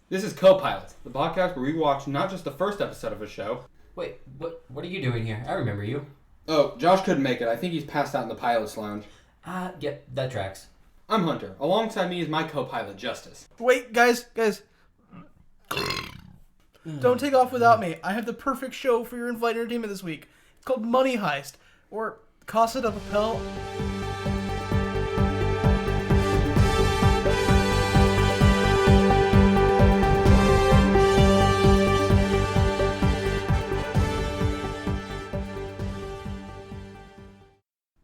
This is Copilots, the podcast where we watch not just the first episode of a show. Wait, what are you doing here? I remember you. Oh, Josh couldn't make it. I think he's passed out in the pilot's lounge. Yep, that tracks. I'm Hunter. Alongside me is my co-pilot, Justice. Wait, guys. Don't take off without me. I have the perfect show for your in-flight entertainment this week. It's called Money Heist, or Casa de Papel.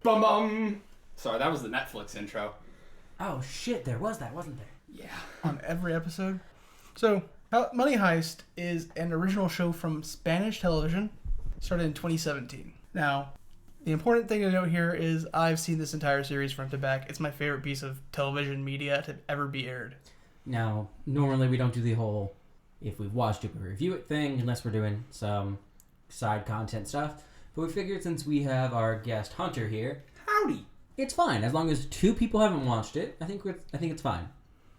Bum bum. Sorry, that was the Netflix intro. Oh shit, there was that, wasn't there? Yeah. On every episode. So, Money Heist is an original show from Spanish television, started in 2017. Now, the important thing to note here is I've seen this entire series front to back. It's my favorite piece of television media to ever be aired. Now, normally we don't do the whole, if we've watched it, we review it thing, unless we're doing some side content stuff. But we figured since we have our guest Hunter here, Howdy. it's fine. As long as two people haven't watched it, I think it's fine.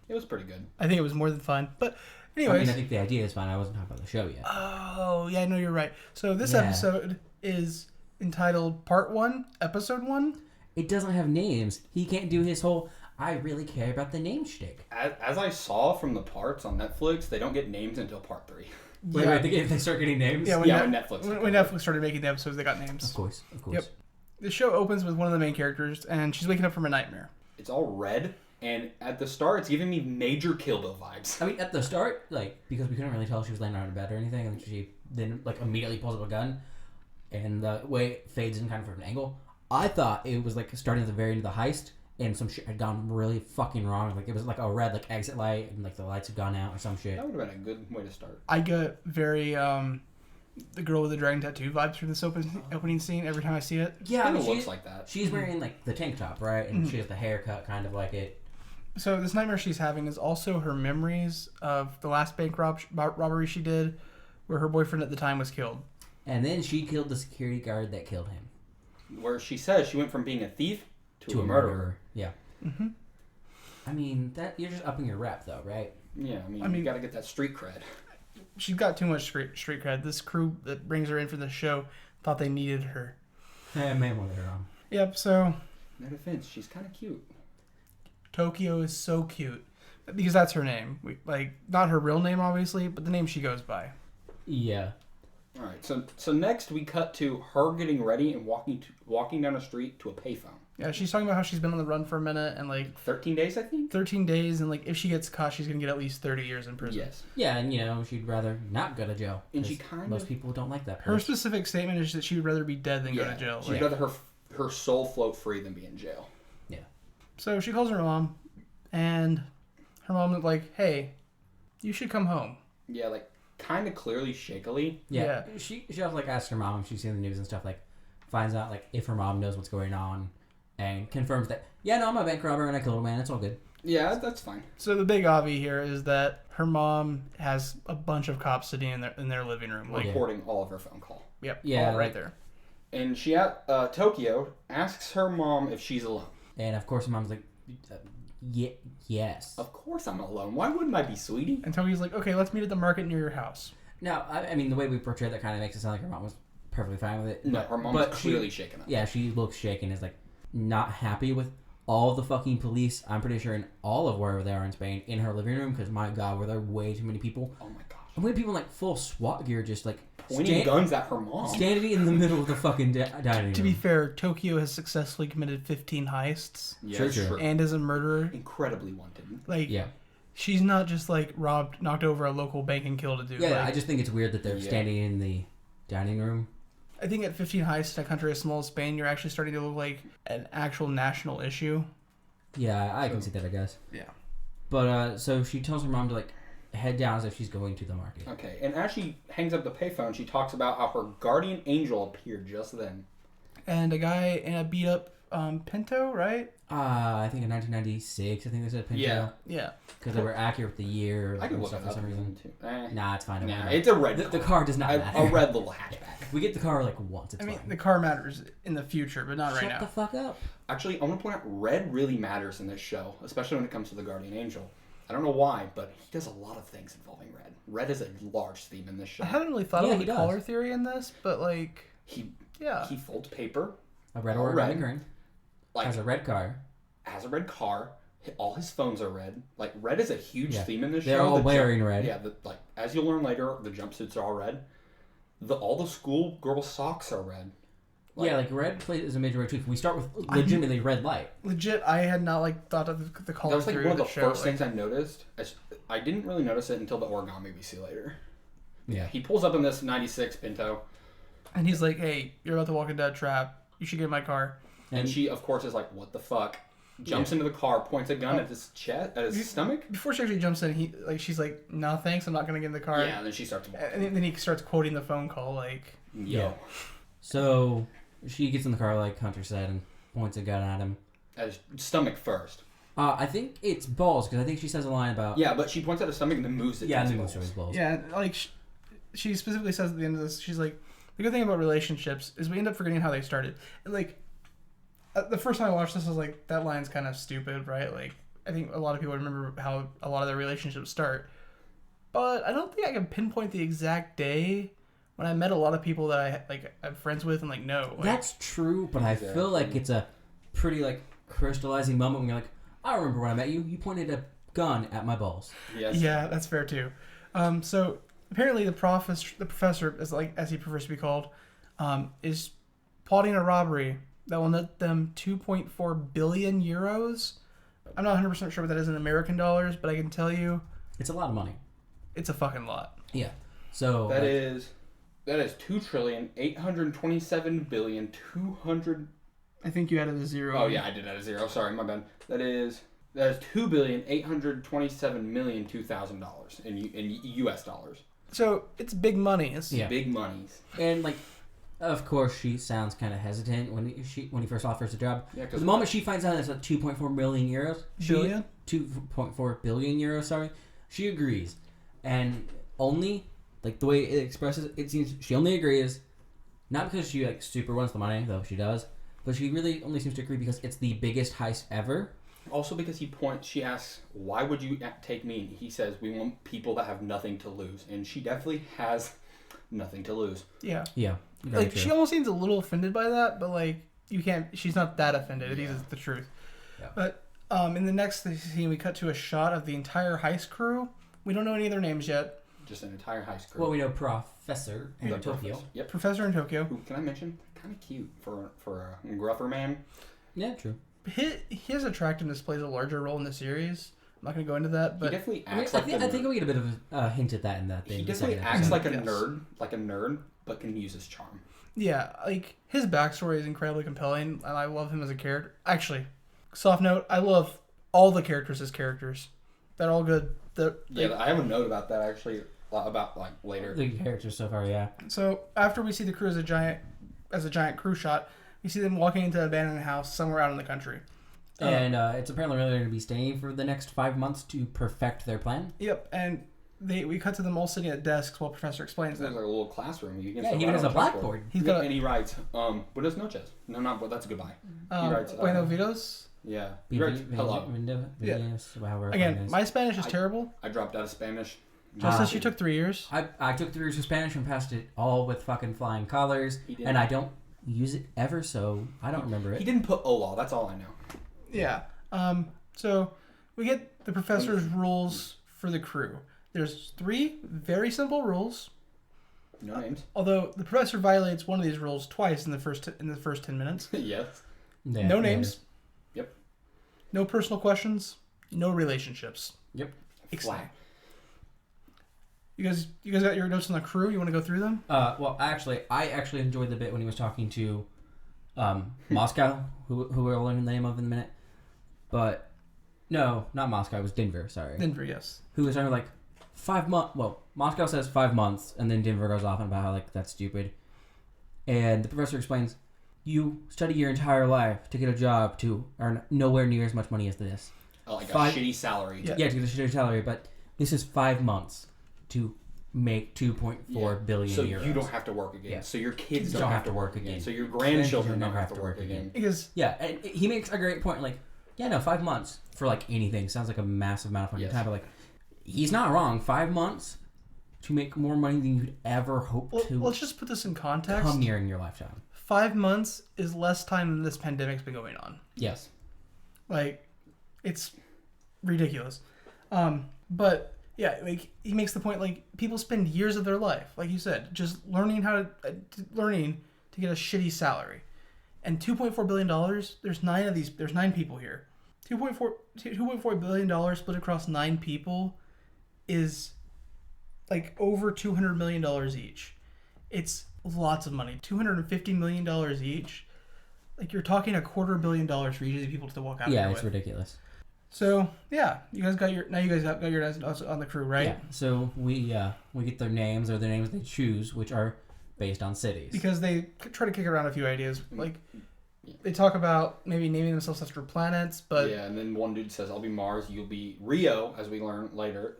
It was pretty good. I think it was more than fun. But anyways. I think the idea is fine. I wasn't talking about the show yet. Oh, yeah, no, you're right. So this episode is entitled Part 1, Episode 1. It doesn't have names. He can't do his whole, I really care about the name shtick. As I saw from the parts on Netflix, they don't get names until part 3. Wait, they start getting names? Yeah, when Netflix. When Netflix started making the episodes, they got names. Of course. Yep. The show opens with one of the main characters, and she's waking up from a nightmare. It's all red, and at the start, it's giving me major Kill Bill vibes. I mean, at the start, because we couldn't really tell if she was laying on her bed or anything, and she then, immediately pulls up a gun, and the way it fades in kind of from an angle, I thought it was, starting at the very end of the heist, and some shit had gone really fucking wrong. It was, a red, exit light, and, the lights had gone out or some shit. That would have been a good way to start. I get very, the girl with the dragon tattoo vibes from this opening scene every time I see it. Yeah, it looks like that. She's wearing, the tank top, right? And she has the haircut kind of like it. So this nightmare she's having is also her memories of the last bank robbery she did, where her boyfriend at the time was killed. And then she killed the security guard that killed him. Where she says she went from being a thief to a murderer. Yeah. Mm-hmm. I mean, that you're just upping your rep, though, right? Yeah, I mean you got to get that street cred. She's got too much street cred. This crew that brings her in for the show thought they needed her. Hey, man, what they're wrong. Yep, so... No defense, she's kind of cute. Tokyo is so cute. Because that's her name. Not her real name, obviously, but the name she goes by. Yeah. Alright, so next we cut to her getting ready and walking down a street to a payphone. Yeah, she's talking about how she's been on the run for a minute and 13 days, I think? 13 days, and if she gets caught, she's going to get at least 30 years in prison. Yes. Yeah, and she'd rather not go to jail. And most people don't like that. Her specific statement is that she would rather be dead than go to jail. She'd rather her soul float free than be in jail. Yeah. So she calls her mom, and her mom is like, hey, you should come home. Yeah, kind of clearly shakily. Yeah. She also asks her mom if she's seen the news and stuff, finds out if her mom knows what's going on, and confirms that, yeah, no, I'm a bank robber and I killed a man, it's all good. Yeah, that's fine. So the big obvi here is that her mom has a bunch of cops sitting in their living room. Recording all of her phone call. Yep, yeah, all right there. And Tokyo asks her mom if she's alone. And of course her mom's like, yes. Of course I'm alone. Why wouldn't I be, sweetie? And Tokyo's like, okay, let's meet at the market near your house. Now, I mean, the way we portray that kind of makes it sound like her mom was perfectly fine with it. No, her mom's clearly shaken up. Yeah, she looks shaken, is not happy with all the fucking police, I'm pretty sure, in all of wherever they are in Spain, in her living room, because my god, were there way too many people. Oh my gosh. And we had people in full SWAT gear just pointing guns at her mom. Standing in the middle of the fucking dining room. To be fair, Tokyo has successfully committed 15 heists. Yeah, sure. And is a murderer. Incredibly wanted. Yeah. She's not just knocked over a local bank and killed a dude. Yeah, I just think it's weird that they're standing in the dining room. I think at 15 heists in a country as small as Spain, you're actually starting to look like an actual national issue. Yeah, I can see that, I guess. Yeah. But, so she tells her mom to, head down as if she's going to the market. Okay, and as she hangs up the payphone, she talks about how her guardian angel appeared just then. And a guy in a beat-up Pinto, right? I think in 1996, I think they said Pinto. Yeah. Because they were accurate with the year I can and look stuff it up for some reason. too. Nah, it's fine. Nah, it's a red car. The car does not matter. A red little hatchback. We get the car once. It's fine. The car matters in the future, but not right now. Shut the fuck up. Actually, I want to point out red really matters in this show, especially when it comes to the guardian angel. I don't know why, but he does a lot of things involving red. Red is a large theme in this show. I haven't really thought Yeah, about he the does. color theory in this, but like, He yeah. he folds paper, A red All origami red. green. like Has a red car. has a red car. All his phones are red. Like red is a huge Yeah. theme in this They're show. all The wearing red. Yeah, like as you'll learn later, the jumpsuits are all red. All the school girl socks are red. Yeah, like red plays a major role too. We start with legitimately red light. Legit, I had not like thought of the color That was like theory one of the show. first things I noticed. I didn't really notice it until the origami we see later. Yeah. He pulls up in this '96 Pinto, And he's like, "Hey, you're about to walk into a trap. You should get in my car." and she, of course, is like, "What the fuck?" Jumps into the car, points a gun at his chest, at his stomach. Before she actually jumps in, she's like, "No, thanks. I'm not gonna get in the car." Yeah, and then she starts walking. And then he starts quoting the phone call, like, Yo, So she gets in the car like Hunter said and points a gun at him. at his stomach first. I think it's balls because I think she says a line about Yeah, but she points at his stomach and then moves it. yeah, to and his then moves to balls. his balls. yeah, like she specifically says at the end of this, she's like, "The good thing about relationships is we end up forgetting how they started." And like, the first time I watched this, I was like, "That line's kind of stupid, right?" Like, I think a lot of people remember how a lot of their relationships start, but I don't think I can pinpoint the exact day when I met a lot of people that I'm friends with and like know. Like, That's true, but I feel like it's a pretty like crystallizing moment when you're like, I remember when I met you. You pointed a gun at my balls. Yes. yeah, that's fair too. So apparently the professor, as he prefers to be called, is plotting a robbery that will net them 2.4 billion euros. I'm not 100% sure what that is in American dollars, but I can tell you It's a lot of money. it's a fucking lot. Yeah. So That is 2,827,200,000,200. I think you added a zero. Oh yeah, I did add a zero. Sorry, my bad. That is $2,827,002,000 in U.S. dollars. So it's big money. It's Yeah. Big monies. and like, of course, she sounds kind of hesitant when he first offers the job. Yeah, The moment she finds out it's at 2.4 million euros, Billion? 2.4 billion euros. Sorry, she agrees, and only like the way it expresses it seems she only agrees, not because she like super wants the money, though she does, but she really only seems to agree because it's the biggest heist ever. Also because she asks, why would you take me? And he says, we want people that have nothing to lose. And she definitely has nothing to lose. Yeah. Yeah, very Like true. she almost seems a little offended by that, but like you can't. She's not that offended. It is the truth. Yeah. But in the next scene, we cut to a shot of the entire heist crew. We don't know any of their names yet. Just an entire high school. Well, we know Professor in The Tokyo. professor. Yep. Professor in Tokyo. Who, can I mention? Kind of cute for a gruffer man. Yeah, true. His attractiveness plays a larger role in the series. I'm not going to go into that, He but definitely I, mean, acts I like think, the I think nerd. we get a bit of a hint at that in that thing. He the definitely second acts episode. like a Yes. nerd, but can use his charm. yeah, like his backstory is incredibly compelling, and I love him as a character. Actually, soft note, I love all the characters as characters. They're all good. Yeah, I have a note about that actually, about like later. The characters so far, yeah. So after we see the crew as a giant crew shot, we see them walking into an abandoned house somewhere out in the country. And it's apparently really going to be staying for the next 5 months to perfect their plan. Yep, and we cut to them all sitting at desks while Professor explains There's them. like a little classroom. You can Yeah, sit he even right has a on the chalkboard. blackboard. He's got And he writes, buenas noches. No, not, well, that's a goodbye. He writes, Bueno Vidos. Yeah. He writes, hello. Yeah. However Again, my Spanish is terrible. I dropped out of Spanish. Just as you took 3 years. I took 3 years of Spanish and passed it all with fucking flying colors. He did. And I don't use it ever, so I don't remember He it. didn't put hola. That's all I know. Yeah. So we get the professor's rules for the crew. There's 3 very simple rules. No names. Although the professor violates one of these rules twice in the first 10 minutes. Yes. Yeah, No yeah. names. Yep. No personal questions. No relationships. Yep. Excellent. Flat. You guys got your notes on the crew? You want to go through them? Well, actually, I actually enjoyed the bit when he was talking to Moscow, who we'll learn the name of in a minute. But, no, not Moscow. It was Denver, sorry. Denver, yes. Who was talking like 5 months. Well, Moscow says 5 months, and then Denver goes off on about how like that's stupid. And the professor explains, you study your entire life to get a job to earn nowhere near as much money as this. Oh, like 5 a shitty salary. Yeah. Yeah, to get a shitty salary, but this is 5 months to make 2.4 billion So euros. you don't have to work again. Yeah. So your kids don't have to work again. So your grandchildren Grandchildren don't have to work again. Because Yeah, and he makes a great point. Like, Yeah, no, 5 months for like anything sounds like a massive amount of fucking Yes. time. But like, he's not wrong. 5 months to make more money than you'd ever hope to Let's just put this in context. come near in your lifetime. 5 months is less time than this pandemic's been going on. Yes. Like, it's ridiculous. But yeah, like he makes the point. Like people spend years of their life, like you said, just learning to get a shitty salary. And $2.4 billion. There's 9 of these. There's 9 people here. $2.4 billion split across 9 people is like over $200 million each. It's lots of money. $250 million each. Like you're talking $250 million for each of these people to walk out. Yeah, here it's with. ridiculous. So yeah, you guys got your guys on the crew, right? Yeah. So we get their names or the names they choose, which are based on cities. Because they try to kick around a few ideas. Like they talk about maybe naming themselves after planets, but yeah, and then one dude says, "I'll be Mars, you'll be Rio," as we learn later,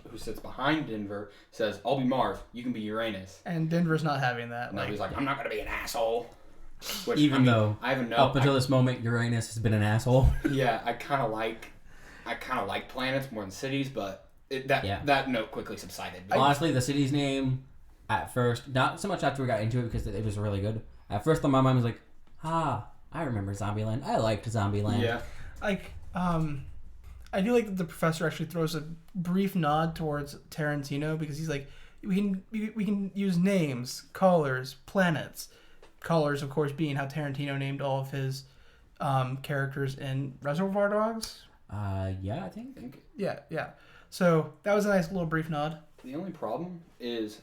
who sits behind Denver, says, "I'll be Mars, you can be Uranus." and Denver's not having that. No, he's like, "I'm not gonna be an asshole." Which, Even though I haven't up until this moment, Uranus has been an asshole. Yeah, I kind of like planets more than cities, but that note quickly subsided. Honestly, the city's name at first, not so much after we got into it because it was really good. At first, on my mind was like, I remember Zombieland. I liked Zombieland. Yeah. Like, I do like that the professor actually throws a brief nod towards Tarantino because he's like, we can use names, colors, planets. Colors, of course, being how Tarantino named all of his characters in Reservoir Dogs. Yeah, I think. Yeah. So that was a nice little brief nod. The only problem is,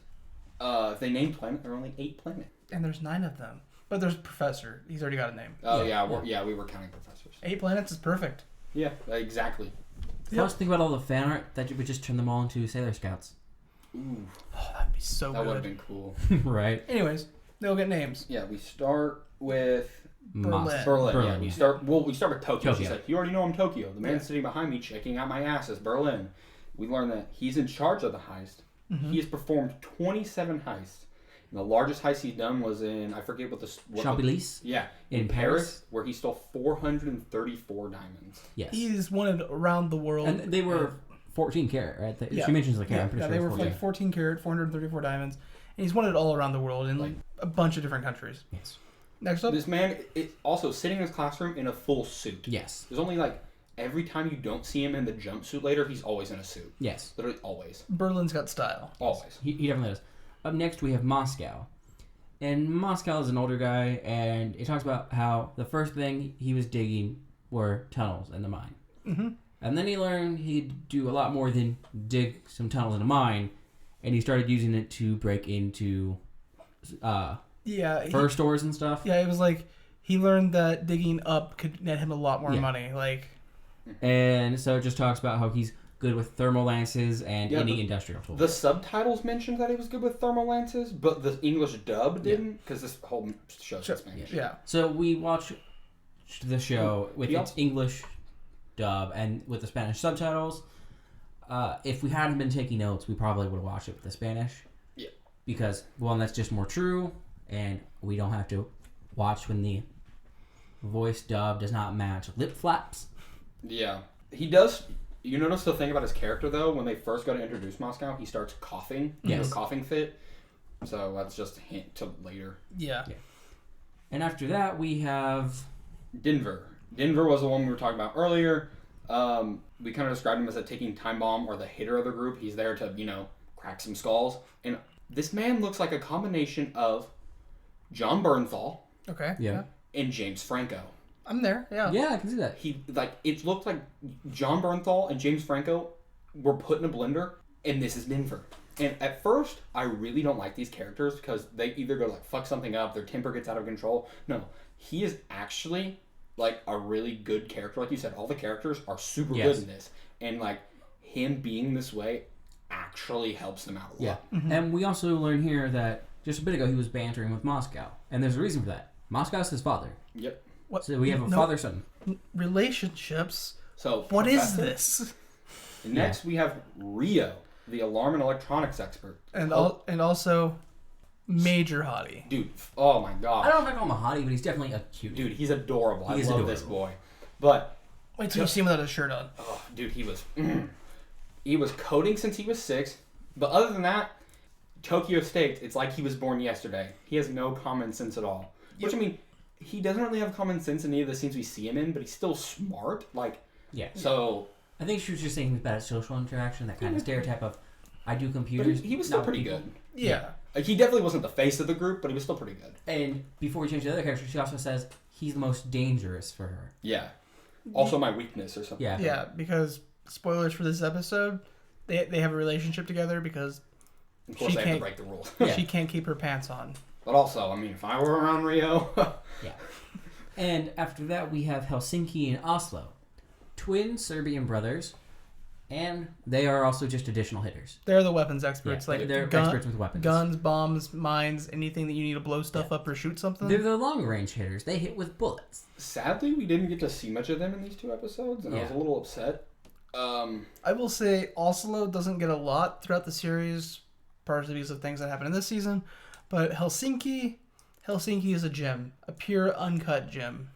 if they named planet, there are only 8 planets. And there's 9 of them. But there's Professor. He's already got a name. Oh we were counting professors. 8 planets is perfect. Yeah, exactly. Plus, think about all the fan art that you would just turn them all into Sailor Scouts. Ooh, Oh, that'd be so that would have good. been cool. Right. Anyways, they'll get names. Yeah, we start with Berlin. Berlin. Yeah, we start with Tokyo. She's Tokyo. like, "You already know I'm Tokyo. The man sitting behind me checking out my ass is Berlin." We learn that he's in charge of the heist. Mm-hmm. He has performed 27 heists. And the largest heist he's done was in, I forget what Champs-Élysées? Yeah, In Paris? where he stole 434 diamonds. Yes. He's wanted around the world. And they were 14 karat, right? She mentions the carat. I'm pretty sure they it's were 14. like 14 karat, 434 diamonds. And he's wanted all around the world in like a bunch of different countries. Yes. Next up. This man is also sitting in his classroom in a full suit. Yes. There's only like, every time you don't see him in the jumpsuit later, he's always in a suit. Yes. Literally always. Berlin's got style. Always. He definitely does. Up next, we have Moscow. And Moscow is an older guy, and it talks about how the first thing he was digging were tunnels in the mine. Mm-hmm. And then he learned he'd do a lot more than dig some tunnels in a mine, and he started using it to break into fur stores and stuff. Yeah, it was like he learned that digging up could net him a lot more money. Like, and so it just talks about how he's good with thermal lances and any industrial tools. The subtitles mentioned that he was good with thermal lances, but the English dub didn't, because this whole show's in Spanish. yeah. So we watch the show with its English dub and with the Spanish subtitles. If we hadn't been taking notes, we probably would have watched it with the Spanish. Yeah. Because, one, that's just more true, and we don't have to watch when the voice dub does not match lip flaps. Yeah. He does... You notice the thing about his character, though? When they first go to introduce Moscow, he starts coughing. Yes. A coughing fit. So that's just a hint to later. Yeah. And after that, we have... Denver. Denver was the one we were talking about earlier. We kind of described him as a ticking time bomb or the hitter of the group. He's there to, crack some skulls. And this man looks like a combination of John Bernthal Okay. Yeah. and James Franco. I'm there. Yeah. Yeah, I can see that. It looked like John Bernthal and James Franco were put in a blender, and this is Denver. And at first, I really don't like these characters because they either go like fuck something up, their temper gets out of control. No, he is actually like a really good character. Like you said, all the characters are super good in this, and like him being this way actually helps them out a lot. Yeah. Mm-hmm. And we also learn here that just a bit ago he was bantering with Moscow, and there's a reason for that. Moscow's his father. Yep. What? So we have a father-son. Relationships. So what is this? And next we have Rio, the alarm and electronics expert. And also major hottie. Dude, oh my god. I don't know if I call him a hottie, but he's definitely a cute. Dude, he's adorable. I love adorable. this boy. But Wait till you see him without his shirt on. Oh, dude, he was coding since he was 6. But other than that, Tokyo State, it's like he was born yesterday. He has no common sense at all. Which, I mean, he doesn't really have common sense in any of the scenes we see him in, but he's still smart. Like, yeah. So I think she was just saying he was bad at social interaction, that kind of stereotype of, I do computers. but he was still pretty good. Yeah. Like, he definitely wasn't the face of the group, but he was still pretty good. And before we change to the other character, she also says he's the most dangerous for her. Yeah. Also my weakness or something. Yeah. Yeah, because spoilers for this episode, they have a relationship together because Of course, they have to break the rules. Yeah. she can't keep her pants on. But also, I mean, if I were around Rio... Yeah. And after that, we have Helsinki and Oslo. Twin Serbian brothers, and they are also just additional hitters. They're the weapons experts. Yeah, like they're experts with weapons. Guns, bombs, mines, anything that you need to blow stuff up or shoot something. They're the long-range hitters. They hit with bullets. Sadly, we didn't get to see much of them in these 2 episodes, and I was a little upset. I will say Oslo doesn't get a lot throughout the series, partially because of things that happen in this season, but Helsinki is a gem, a pure uncut gem.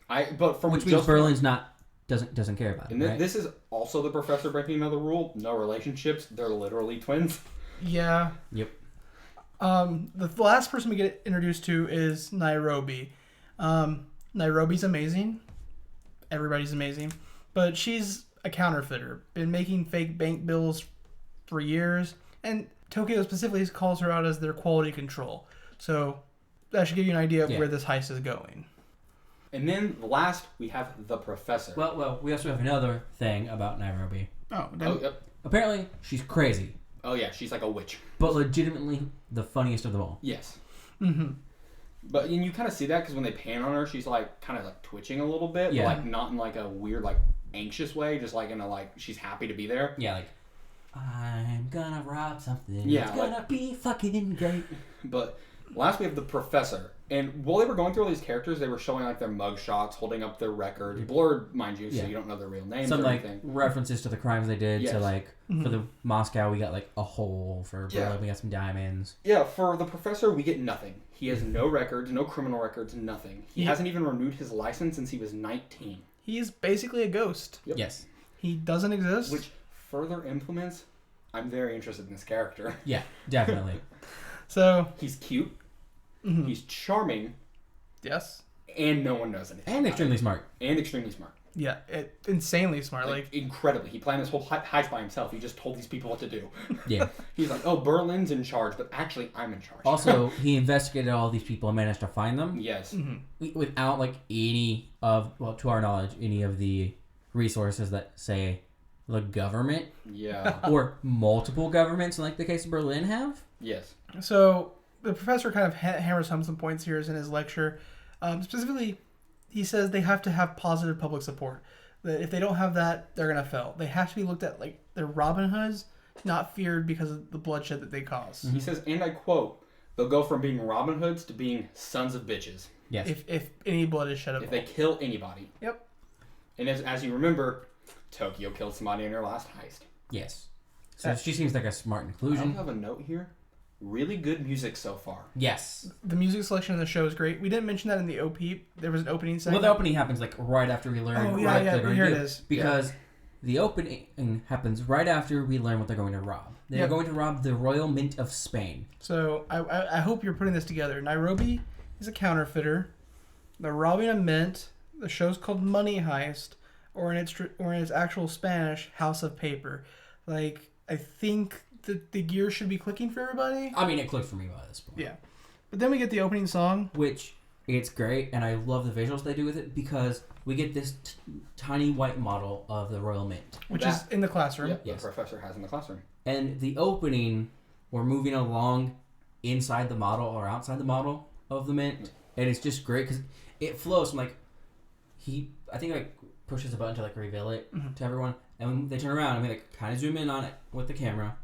But from Which means Berlin's doesn't care about it. And right? this is also the professor breaking another rule. No relationships. They're literally twins. Yeah. Yep. The last person we get introduced to is Nairobi. Nairobi's amazing. Everybody's amazing. But she's a counterfeiter. Been making fake bank bills for years. And Tokyo specifically calls her out as their quality control. So that should give you an idea of where this heist is going. And then last, we have the professor. Well, we also have another thing about Nairobi. Oh, Yep. Apparently, she's crazy, Oh, yeah, she's like a witch. but legitimately the funniest of them all. Yes. Mm-hmm. But and you kind of see that because when they pan on her, she's like kind of like twitching a little bit. Yeah. But like not in like a weird like anxious way, just like in a like she's happy to be there. Yeah, like, I'm gonna rob something. Yeah, It's gonna like- be fucking great. But last we have the professor. And while they were going through all these characters, they were showing like their mug shots, holding up their record. Blurred, mind you, so you don't know their real names Some or like anything. references to the crimes they did. Yes. So like for the Moscow, we got like a hole. For Berlin, Yeah. we got some diamonds. Yeah, for the professor, we get nothing. He has no records, no criminal records, nothing. He hasn't even renewed his license since he was 19. He's basically a ghost. Yep. Yes. He doesn't exist. Which further implements, I'm very interested in this character. Yeah, definitely. So, He's cute, he's charming, yes. and no one knows anything. And extremely smart. And extremely smart. Yeah, insanely smart. Like, incredibly. He planned this whole heist by himself. He just told these people what to do. Yeah. He's like, oh, Berlin's in charge, but actually I'm in charge. Also, he investigated all these people and managed to find them Yes. without like any of, well, to our knowledge, any of the resources that say the government Yeah. or multiple governments, like the case of Berlin, have. Yes. so the professor kind of hammers home some points here in his lecture. Specifically, he says they have to have positive public support. That if they don't have that, they're gonna fail. They have to be looked at like they're Robin Hoods, not feared because of the bloodshed that they cause. He says, and I quote, they'll go from being Robin Hoods to being sons of bitches. Yes. If any blood is shed at If all. they kill anybody. Yep. And as you remember, Tokyo killed somebody in her last heist. Yes. So she seems like a smart I inclusion. have a note here. Really good music so far. Yes. The music selection in the show is great. We didn't mention that in the OP. There was an opening Well, segment. the opening happens like right after we learn Oh, what yeah, they're going here to it do. is. Because the opening happens right after we learn what they're going to rob. They're Yep. going to rob the Royal Mint of Spain. So I hope you're putting this together. Nairobi is a counterfeiter. They're robbing a mint. The show's called Money Heist, or in its actual Spanish, House of Paper. Like, I think the gear should be clicking for everybody. I mean, it clicked for me by this point. Yeah. But then we get the opening song. Which, it's great, and I love the visuals they do with it, because we get this tiny white model of the Royal Mint. Which is in the classroom. Yep, Yes. the professor has in the classroom. And the opening, we're moving along inside the model or outside the model of the mint, and it's just great because it flows from like I think like pushes a button to like reveal it to everyone, and when they turn around and we like kind of zoom in on it with the camera,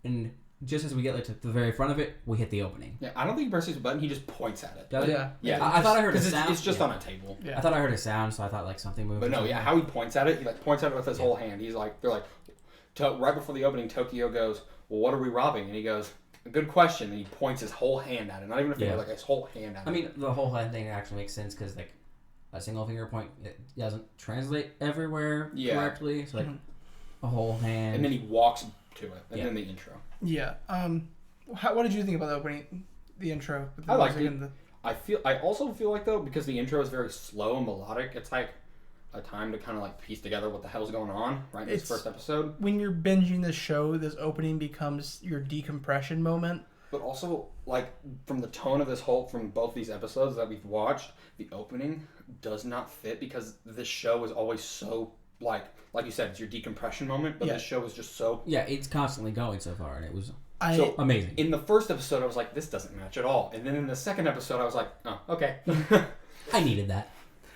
and just as we get like to the very front of it, we hit the opening. Yeah, I don't think he presses a button. He just points at it. Does it? Yeah. Yeah, I thought I heard a 'cause sound. It's just Yeah. on a table. Yeah. I thought I heard a sound, so I thought like something moved. But or no, something. yeah, how he points at it, he like points at it with his whole hand. He's like, they're like, right before the opening, Tokyo goes, well, what are we robbing? And he goes, a good question. And he points his whole hand at it. Not even a finger, Yeah. like his whole hand at it. I mean, the whole head thing actually makes sense because like a single finger point. It doesn't translate everywhere Yeah. correctly. It's like a whole hand. And then he walks to it, and then the intro. Yeah. What did you think about the opening, the intro? With the I liked music it. and I also feel like, though, because the intro is very slow and melodic, it's like a time to kind of like piece together what the hell's going on right in this first episode. When you're binging the show, this opening becomes your decompression moment. But also, like, from the tone of from both these episodes that we've watched, the opening does not fit because this show is always so, like you said, it's your decompression moment, but this show is just so... Yeah, it's constantly going so far, and it was amazing. In the first episode, I was like, this doesn't match at all. And then in the second episode, I was like, oh, okay. I needed that.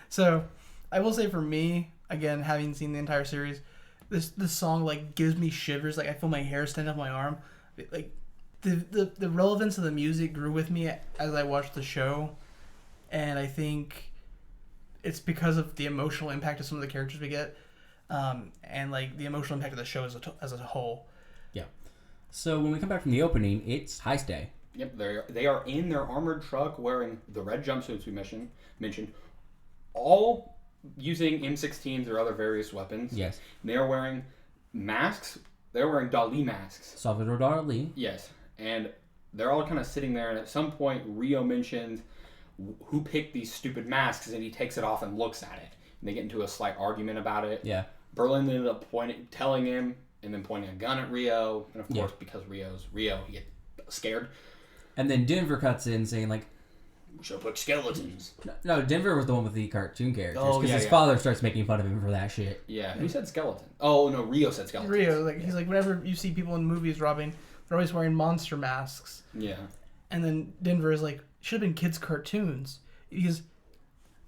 So, I will say for me, again, having seen the entire series, this song, like, gives me shivers. Like, I feel my hair stand up my arm. Like, the relevance of the music grew with me as I watched the show. And I think it's because of the emotional impact of some of the characters we get. And, like, the emotional impact of the show as a whole. Yeah. So, when we come back from the opening, it's Heist Day. Yep, they are in their armored truck wearing the red jumpsuits we mentioned, all using M16s or other various weapons. Yes. And they are wearing masks. They're wearing Dali masks. Salvador Dali. Yes. And they're all kind of sitting there, and at some point, Rio mentions who picked these stupid masks, and he takes it off and looks at it. And they get into a slight argument about it. Yeah. Berlin ended up telling him, and then pointing a gun at Rio. And of course, because Rio's Rio, he gets scared. And then Denver cuts in saying, like, we should put skeletons. No, Denver was the one with the cartoon characters. Oh, because his father starts making fun of him for that shit. Yeah, who said skeleton? Oh, no, Rio said skeleton. Rio, like, he's like, whenever you see people in movies robbing, they're always wearing monster masks. Yeah. And then Denver is like, should have been kids' cartoons. He's...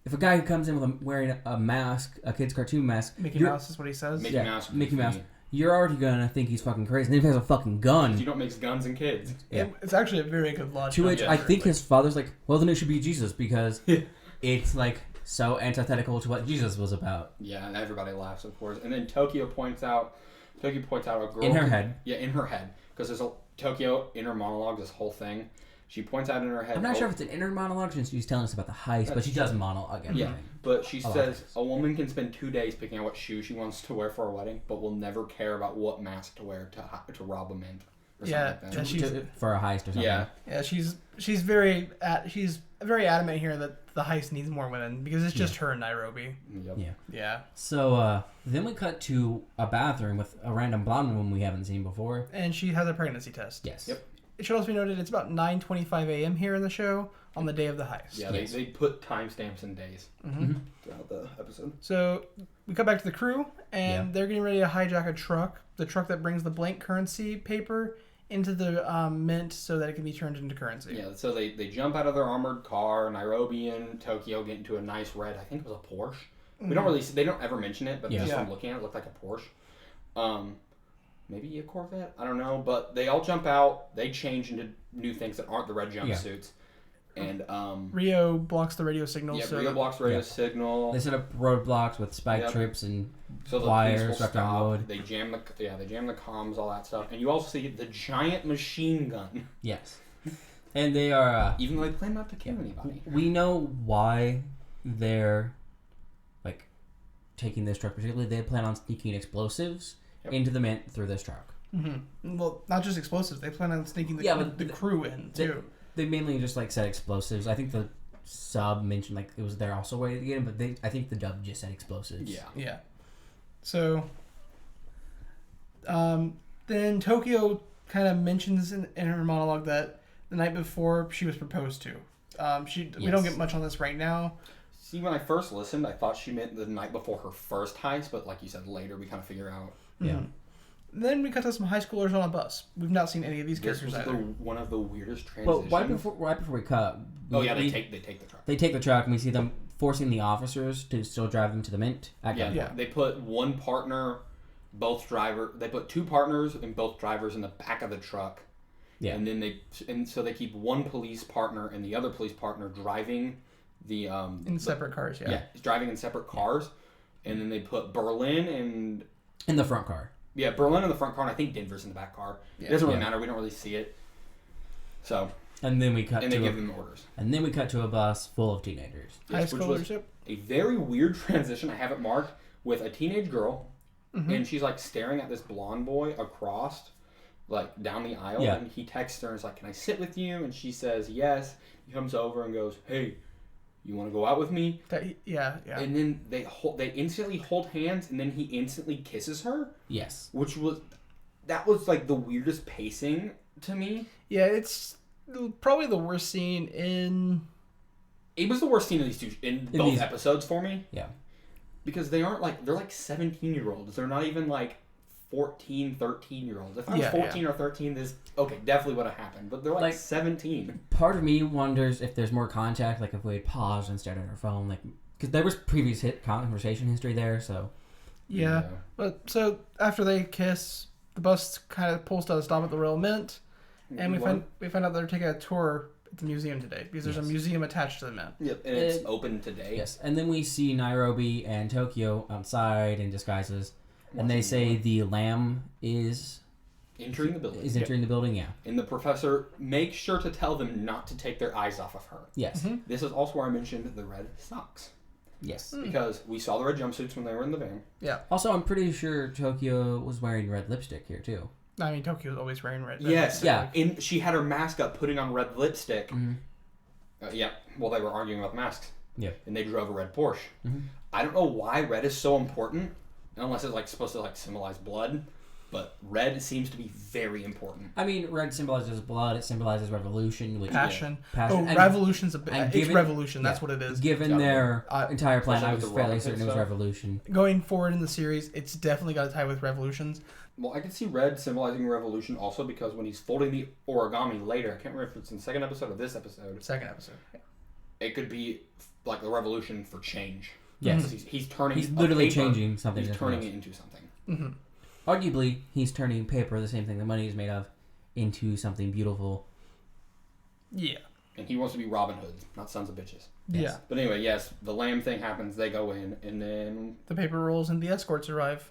If a guy comes in with wearing a mask, a kid's cartoon mask... Mickey Mouse is what he says. Mickey Mouse. Mickey Mouse. You're already gonna think he's fucking crazy. And then he has a fucking gun. You don't mix guns and kids. Yeah. It's actually a very good logic. To which I think his father's like, well, then it should be Jesus because it's like so antithetical to what Jesus was about. Yeah, and everybody laughs, of course. And then Tokyo points out a girl in her head. Yeah, in her head, because there's a Tokyo inner monologue. This whole thing, she points out in her head. I'm not sure if it's an inner monologue since she's telling us about the heist, but she does monologue everything. Yeah, but she says a woman can spend 2 days picking out what shoe she wants to wear for a wedding, but will never care about what mask to wear to rob a man. Or something like that. For a heist or something. Yeah, she's very adamant here that the heist needs more women because it's just her in Nairobi. Yep. Yeah. So then we cut to a bathroom with a random blonde woman we haven't seen before, and she has a pregnancy test. Yes. Yep. It should also be noted it's about 9:25 a.m. here in the show on the day of the heist. Yeah, they put timestamps and days throughout the episode. So we come back to the crew, and they're getting ready to hijack a truck, the truck that brings the blank currency paper into the mint so that it can be turned into currency. Yeah, so they jump out of their armored car. Nairobi and Tokyo get into a nice red, I think it was a Porsche. We don't really, they don't ever mention it, but just from looking at it, looked like a Porsche. Maybe a Corvette, I don't know, but they all jump out. They change into new things that aren't the red jumpsuits. And Rio blocks the radio signal. Yeah, Rio blocks the radio signal. They set up roadblocks with spike trips and so the wires wrapped around the wood. They jam the comms, all that stuff, and you also see the giant machine gun. Yes, and they are even though they plan not to kill anybody. We know why they're like taking this truck. Particularly, they plan on sneaking explosives into the mint through this truck. Mm-hmm. Well, not just explosives. They plan on sneaking the crew in too. They mainly just like said explosives. I think the sub mentioned like it was their also way to get them, but I think the dub just said explosives. Yeah. So, then Tokyo kind of mentions in her monologue that the night before she was proposed to. We don't get much on this right now. See, when I first listened, I thought she meant the night before her first heist, but like you said, later we kind of figure out. Yeah. Mm-hmm. Then we cut to some high schoolers on a bus. We've not seen any of these characters either. One of the weirdest transitions. Well, right before we cut. They take the truck. They take the truck, and we see them forcing the officers to still drive them to the mint. They put one partner, They put two partners and both drivers in the back of the truck. Yeah. And then so they keep one police partner and the other police partner driving the in separate cars. Yeah. Yeah, driving in separate cars, and then they put Berlin in the front car. Yeah, Berlin in the front car, and I think Denver's in the back car. It doesn't really matter. We don't really see it. So And then we cut and to they give them orders. And then we cut to a bus full of teenagers. High Yes, which was schoolers. Yep. a very weird transition. I have it marked with a teenage girl, and she's like staring at this blonde boy across, like down the aisle. Yeah. And he texts her and is like, "Can I sit with you?" And she says yes. He comes over and goes, "Hey, you want to go out with me?" Yeah. And then they instantly hold hands, and then he instantly kisses her. Yes. Which was like the weirdest pacing to me. Yeah, it's probably the worst scene in. It was the worst scene of these two in both these episodes for me. Yeah. Because they're like 17-year-olds. They're not even like 14, 13-year-olds. If I was 14 or 13, this definitely would have happened. But they're like 17. Part of me wonders if there's more contact, like if we had paused and stared at our phone, like because there was previous conversation history there. So Yeah. But so after they kiss, the bus kind of pulls to a stop at the Royal Mint, and we find out they're taking a tour at the museum today because there's a museum attached to the Mint. Yep, and it's open today. Yes, and then we see Nairobi and Tokyo outside in disguises, and they say the lamb is entering the building. Entering the building, yeah. And the professor makes sure to tell them not to take their eyes off of her. Yes. This is also where I mentioned the red socks. Yes. Because we saw the red jumpsuits when they were in the van. Yeah. Also, I'm pretty sure Tokyo was wearing red lipstick here, too. I mean, Tokyo's always wearing red. Yes. Yeah. And she had her mask up, putting on red lipstick. Yeah. Well, they were arguing about the masks. Yeah. And they drove a red Porsche. I don't know why red is so important, unless it's like supposed to like symbolize blood. But red seems to be very important. I mean, red symbolizes blood. It symbolizes revolution. Which Passion. Passion. Oh, And- revolution's a bit. and It's given- revolution. That's what it is. Given their entire plan, I was with the fairly rocket certain it was stuff. revolution. Going forward in the series, it's definitely got to tie with revolutions. Well, I can see red symbolizing revolution also because when he's folding the origami later, I can't remember if it's in the second episode or this episode, Second episode. Yeah. it could be like the revolution for change. Yes. Because he's turning. He's literally a paper, changing something. He's into turning something it into something. Mm-hmm. Arguably, he's turning paper, the same thing the money is made of, into something beautiful. Yeah. And he wants to be Robin Hood, not sons of bitches. Yes. Yeah. But anyway, yes, the lamb thing happens. They go in, and then The paper rolls and the escorts arrive.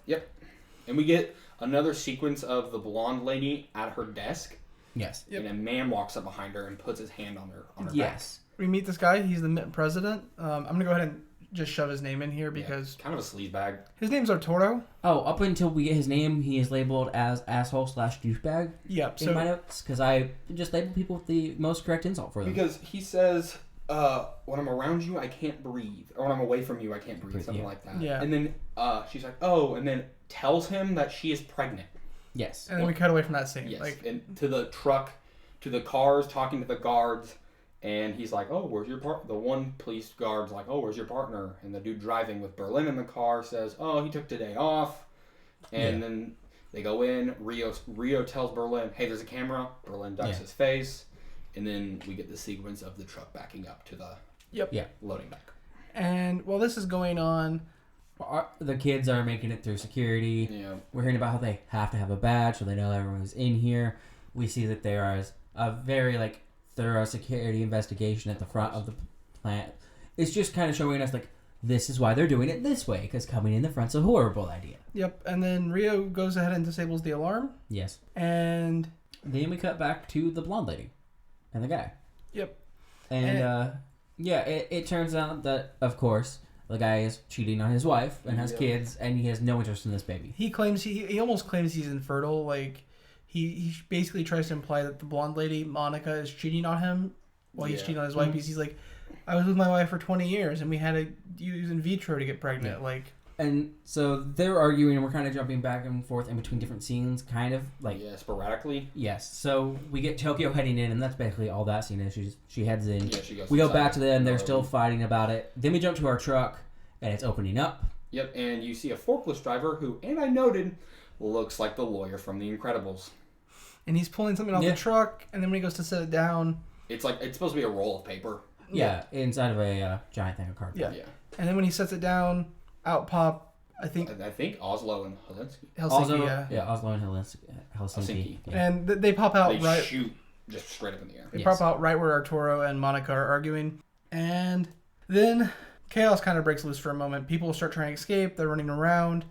and we get another sequence of the blonde lady at her desk, Yes. Yep. and a man walks up behind her and puts his hand on her Yes. We meet this guy. He's the Mint president. I'm going to go ahead and just shove his name in here back. because Yeah, kind of a sleaze bag. his name's Arturo. Oh, up until we get his name, he is labeled as asshole/douchebag Yep. in my notes because I just label people with the most correct insult for them. Because he says, when I'm around you, I can't breathe. Or when I'm away from you, I can't breathe. Something like that. Yeah. And then she's like, oh, and then tells him that she is pregnant. Yes. And then we cut away from that scene. Yes. Like, And to the truck, to the cars, talking to the guards. And he's like, oh, where's your partner? The one police guard's like, oh, where's your partner? And the dude driving with Berlin in the car says, oh, he took today off. And then they go in. Rio tells Berlin, hey, there's a camera. Berlin ducks his face. And then we get the sequence of the truck backing up to the loading back. and while this is going on, The kids are making it through security. Yeah. We're hearing about how they have to have a badge so they know everyone's in here. We see that there is a very thorough security investigation at the front of the plant. It's just kind of showing us this is why they're doing it this way because coming in the front's a horrible idea. yep. And then Rio goes ahead and disables the alarm. Yes. And Then we cut back to the blonde lady and the guy. yep. And it turns out that of course the guy is cheating on his wife and has kids and he has no interest in this baby. He claims he almost claims he's infertile. Like he basically tries to imply that the blonde lady Monica is cheating on him while he's cheating on his wife because he's like, I was with my wife for 20 years and we had to use in vitro to get pregnant. Yeah. Like, And so they're arguing and we're kind of jumping back and forth in between different scenes, kind of sporadically. Yes. So we get Tokyo heading in and that's basically all that scene is. She heads in. Yeah, she goes. We go inside. back to them. They're still fighting about it. Then we jump to our truck and it's opening up. Yep, and you see a forklift driver who, and I noted, looks like the lawyer from The Incredibles. and he's pulling something off the truck, and then when he goes to set it down, It's supposed to be a roll of paper. Yeah, inside of a giant thing of cardboard. Yeah. And then when he sets it down, out pop, I think Oslo and Helsinki. Helsinki. Oslo and Helsinki. Yeah. And they pop out They right. shoot just straight up in the air. They pop out right where Arturo and Monica are arguing, and then chaos kind of breaks loose for a moment. People start trying to escape. They're running around.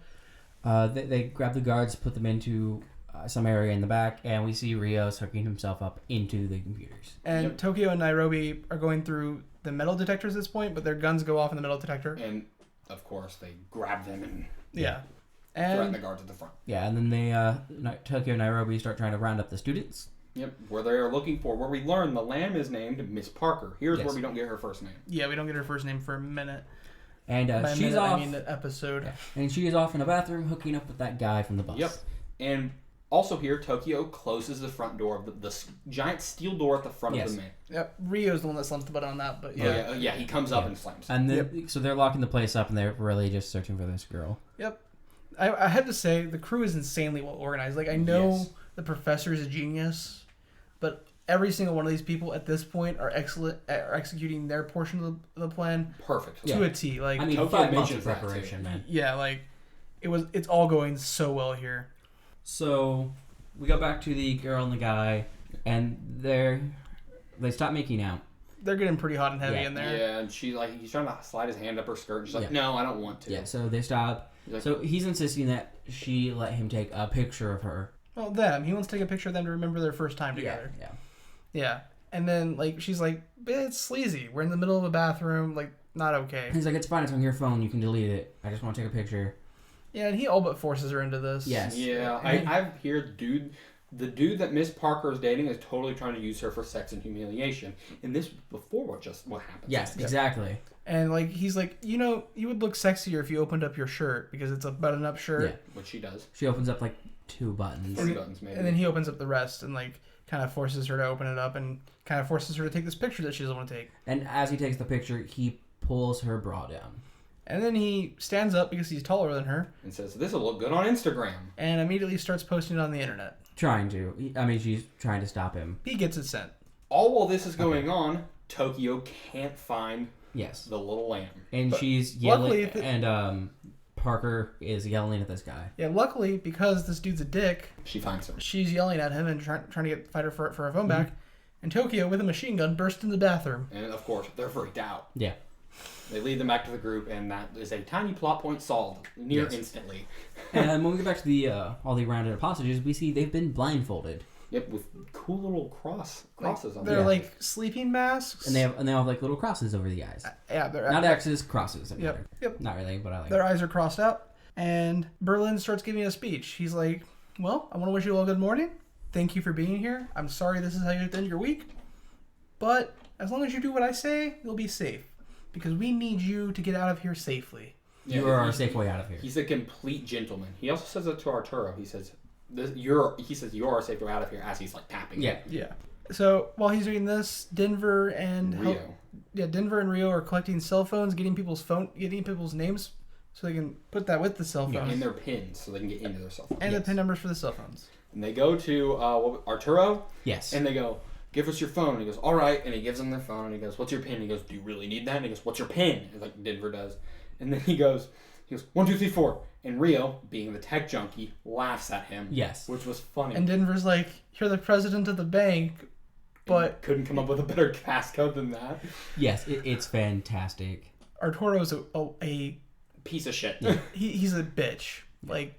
They grab the guards, put them into some area in the back, and we see Rios hooking himself up into the computers. And Tokyo and Nairobi are going through the metal detectors at this point, but their guns go off in the metal detector. And, of course, they grab them and And threaten the guards at the front. Yeah, and then they Tokyo and Nairobi start trying to round up the students. Yep, where they are looking for, where we learn the lamb is named Miss Parker. Here's where we don't get her first name. Yeah, we don't get her first name for a minute. And By she's minute, off. I mean the episode. Yeah. And she is off in a bathroom hooking up with that guy from the bus. Yep. And also here, Tokyo closes the front door of the giant steel door at the front of the man. Yep, Rio's the one that slams the button on that, but yeah. Yeah, he comes up and slams. And then, so they're locking the place up, and they're really just searching for this girl. Yep. I have to say, the crew is insanely well organized. Like, I know the professor is a genius, but every single one of these people at this point are excellent at executing their portion of the plan Perfect. to a T. Like, I mean, Tokyo 5 months of mentions that, preparation, too. man. yeah, like it's all going so well here. So we go back to the girl and the guy, and they stop making out. They're getting pretty hot and heavy Yeah. in there. Yeah, and he's trying to slide his hand up her skirt. And she's like, no, I don't want to. Yeah, so they stop. Like, So he's insisting that she let him take a picture of her. Well, them. He wants to take a picture of them to remember their first time together. Yeah. Yeah. And then, like, she's like, it's sleazy. We're in the middle of a bathroom. Like, not okay. He's like, it's fine. It's on your phone. You can delete it. I just want to take a picture. Yeah, and he all but forces her into this. Yes. Yeah, I've heard the dude that Miss Parker is dating is totally trying to use her for sex and humiliation. And this before what happens. Yes, exactly. And, like, he's like, you would look sexier if you opened up your shirt because it's a button-up shirt. Yeah. Which she does. She opens up like 2 buttons. 3 buttons, maybe. And then he opens up the rest and, like, kind of forces her to open it up and kind of forces her to take this picture that she doesn't want to take. And as he takes the picture, he pulls her bra down. And then he stands up because he's taller than her and says, this will look good on Instagram. and immediately starts posting it on the internet. Trying to. I mean, she's trying to stop him. He gets it sent. All while this is going on, Tokyo can't find Yes. the little lamb. And But she's yelling. luckily And Parker is yelling at this guy. Yeah, luckily, because this dude's a dick, she finds him. she's yelling at him and trying to fight her for her phone back. And Tokyo, with a machine gun, bursts in the bathroom. And of course, they're freaked out. Yeah. They lead them back to the group, and that is a tiny plot point solved near instantly. And when we get back to the all the rounded up hostages, we see they've been blindfolded. Yep, with cool little crosses on They're them. like sleeping masks. And they have like little crosses over the eyes. Yeah, they're Not X's, crosses. Yep. Not really, but I like Their it. eyes are crossed out. And Berlin starts giving a speech. He's like, well, I want to wish you all good morning. Thank you for being here. I'm sorry this is how you end your week. But as long as you do what I say, you'll be safe. Because we need you to get out of here safely. Yeah, You are our safe way out of here. He's a complete gentleman. He also says it to Arturo. He says, you're our safe way out of here as he's like tapping. Yeah. Yeah. So while he's doing this, Denver and Rio are collecting cell phones, getting people's names so they can put that with the cell phones. And their pins so they can get into their cell phone. And the PIN numbers for the cell phones. And they go to Arturo. Yes. And they go, give us your phone. And he goes, all right. And he gives them their phone. And he goes, what's your PIN? And he goes, do you really need that? And he goes, what's your PIN? Like Denver does. And then he goes, 1, 2, 3, 4. And Rio, being the tech junkie, laughs at him. Yes. Which was funny. And Denver's like, you're the president of the bank, but couldn't come up with a better passcode than that. Yes, it's fantastic. Arturo's a Piece of shit. he's a bitch. Like,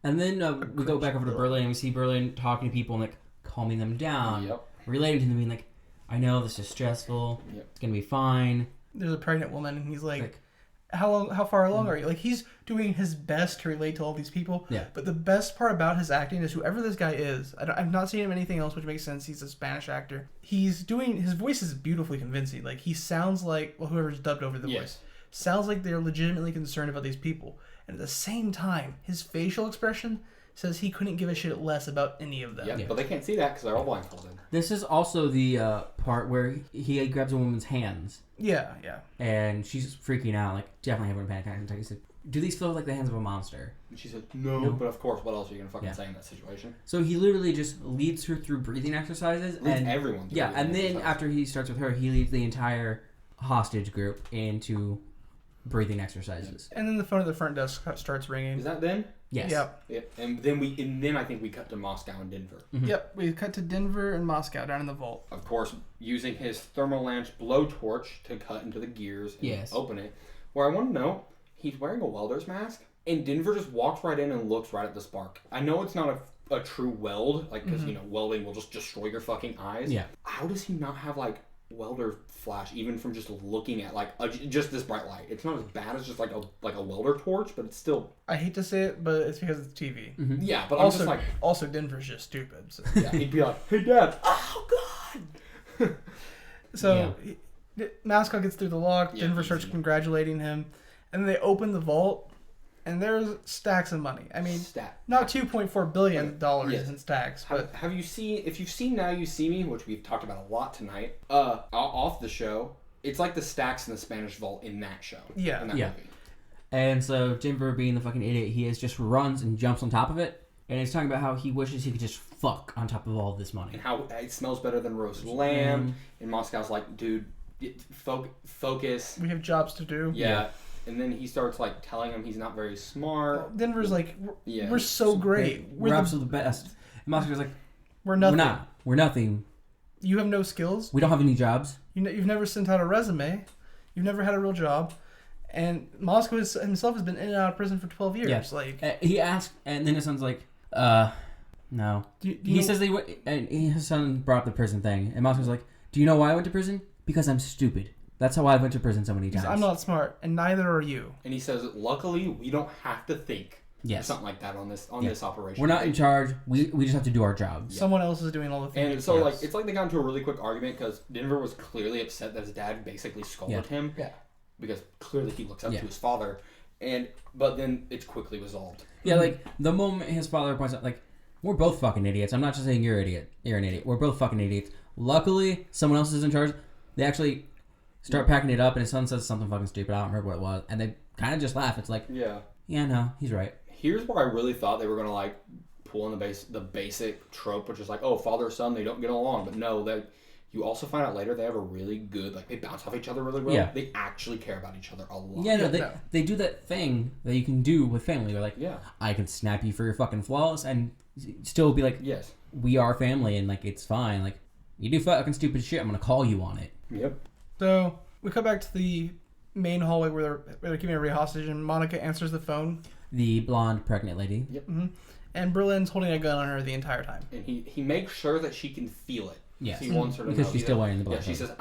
And then we go back over to Berlin, and we see Berlin talking to people and like calming them down, Yep. relating to them, being like, "I know this is stressful. Yep. It's gonna be fine." there's a pregnant woman, and he's like, how far along are you? Like, he's doing his best to relate to all these people. Yeah. But the best part about his acting is whoever this guy is, I've not seen him in anything else, which makes sense. He's a Spanish actor. His voice is beautifully convincing. Like, he sounds like, well, whoever's dubbed over the voice sounds like they're legitimately concerned about these people. And at the same time, his facial expression says he couldn't give a shit less about any of them. Yeah, but they can't see that because they're all blindfolded. This is also the part where he grabs a woman's hands. Yeah. And she's freaking out, like definitely having a panic attack. He said, "Do these feel like the hands of a monster?" And she said, no. But of course, what else are you going to fucking Yeah. say in that situation? So he literally just leads her through breathing exercises, Leads and everyone through yeah, breathing and then exercises. after he starts with her, he leads the entire hostage group into breathing exercises. And then the phone at the front desk starts ringing. Is that then? Yes. Yep. Yep. And then I think we cut to Moscow and Denver. Yep. We cut to Denver and Moscow down in the vault. Of course, using his thermolanche blowtorch to cut into the gears and open it. Where I want to know, he's wearing a welder's mask, and Denver just walks right in and looks right at the spark. I know it's not a a true weld, like because welding will just destroy your fucking eyes. Yeah. How does he not have like welder flash even from just looking at like just this bright light? It's not as bad as just like a welder torch, but it's still. I hate to say it, but it's because it's TV. Mm-hmm. Yeah, but Also, I'm just like, also Denver's just stupid. So. yeah, he'd be like, "Hey, Dad, oh God." So Mascot gets through the lock. Yeah, Denver easy. starts congratulating him, and then they open the vault, and there's stacks of money. I mean, not $2.4 billion in stacks, but have you seen? If you've seen Now You See Me, which we've talked about a lot tonight, off the show, it's like the stacks in the Spanish Vault in that show. Yeah. In that movie. And so Denver, being the fucking idiot he is, just runs and jumps on top of it. And he's talking about how he wishes he could just fuck on top of all of this money. And how it smells better than roast lamb. And Moscow's like, dude, focus. we have jobs to do. Yeah. And then he starts like telling him he's not very smart. Denver's like, we're so great. We're absolutely the best. And Moscow's like, we're nothing. We're not. We're nothing. You have no skills. We don't have any jobs. You've never sent out a resume. You've never had a real job. And Moscow himself has been in and out of prison for 12 years. Yeah. Like he asked, and then his son's like, no. He says and his son brought up the prison thing, and Moscow's like, do you know why I went to prison? Because I'm stupid. That's how I went to prison so many times. I'm not smart, and neither are you. And he says, luckily, we don't have to think. Yes. Or something like that on this operation. We're not in charge. We just have to do our job. Yeah. Someone else is doing all the things. And so, like, it's like they got into a really quick argument because Denver was clearly upset that his dad basically scolded him. Yeah. Because clearly he looks up to his father. But then it's quickly resolved. Yeah, like, the moment his father points out, like, we're both fucking idiots. I'm not just saying you're an idiot. You're an idiot. We're both fucking idiots. Luckily, someone else is in charge. They actually start packing it up, and his son says something fucking stupid. I don't remember what it was. And they kind of just laugh. It's like, yeah, no, he's right. Here's where I really thought they were going to, like, pull in the basic trope, which is like, oh, father, son, they don't get along. But no, you also find out later they have a really good, like, they bounce off each other really well. Yeah. They actually care about each other a lot. Yeah, no, they do that thing that you can do with family. Where, like, I can snap you for your fucking flaws and still be like, yes, we are family, and, like, it's fine. Like, you do fucking stupid shit, I'm going to call you on it. Yep. So, we come back to the main hallway where they're keeping everybody hostage, and Monica answers the phone. The blonde pregnant lady. Yep. Mm-hmm. And Berlin's holding a gun on her the entire time. And he makes sure that she can feel it. Yes. He wants her to because know she's still wearing the black. Yeah, she says,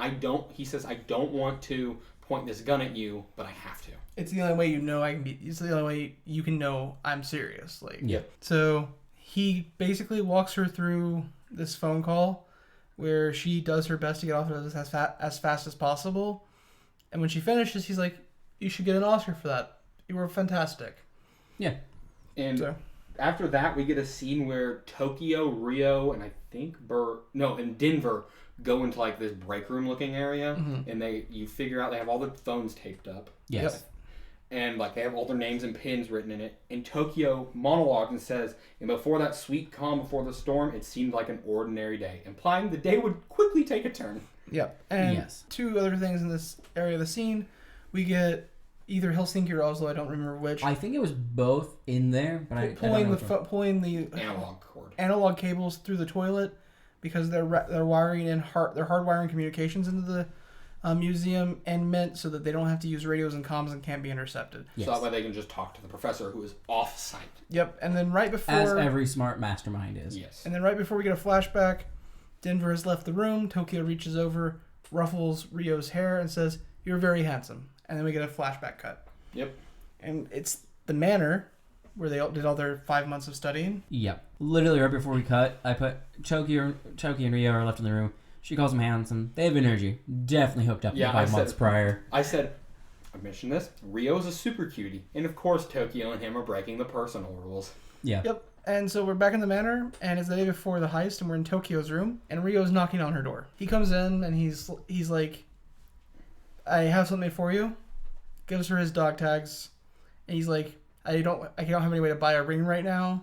he says, I don't want to point this gun at you, but I have to. It's the only way you know it's the only way you can know I'm serious. Like, yep. So he basically walks her through this phone call where she does her best to get off of this as fast as possible. And when she finishes, he's like, you should get an Oscar for that. You were fantastic. Yeah. And after that, we get a scene where Tokyo, Rio, and I think and Denver go into like this break room looking area, and you figure out they have all the phones taped up. Yes. Yep. And like they have all their names and pins written in it. And Tokyo monologues and says, and before that sweet calm before the storm, it seemed like an ordinary day, implying the day would quickly take a turn. Yep. And two other things in this area of the scene, we get either Helsinki or Oslo, I don't remember which. I think it was both in there, but pulling the analog cord, analog cables through the toilet because they're wiring in they're hardwiring communications into the museum and meant so that they don't have to use radios and comms and can't be intercepted. Yes. So that way they can just talk to the professor who is off site. Yep. And then right before, as every smart mastermind is. Yes. And then right before we get a flashback, Denver has left the room. Tokyo reaches over, ruffles Rio's hair, and says, "You're very handsome." And then we get a flashback cut. Yep. And it's the manor where they did all their 5 months of studying. Yep. Literally right before we cut, I put Choki and Rio are left in the room. She calls them handsome. They have energy. Definitely hooked up 5 months prior. I mentioned this. Rio's a super cutie. And of course, Tokyo and him are breaking the personal rules. Yeah. Yep. And so we're back in the manor, and it's the day before the heist, and we're in Tokyo's room, and Rio's knocking on her door. He comes in, and he's like, I have something for you. Gives her his dog tags. And he's like, I don't have any way to buy a ring right now.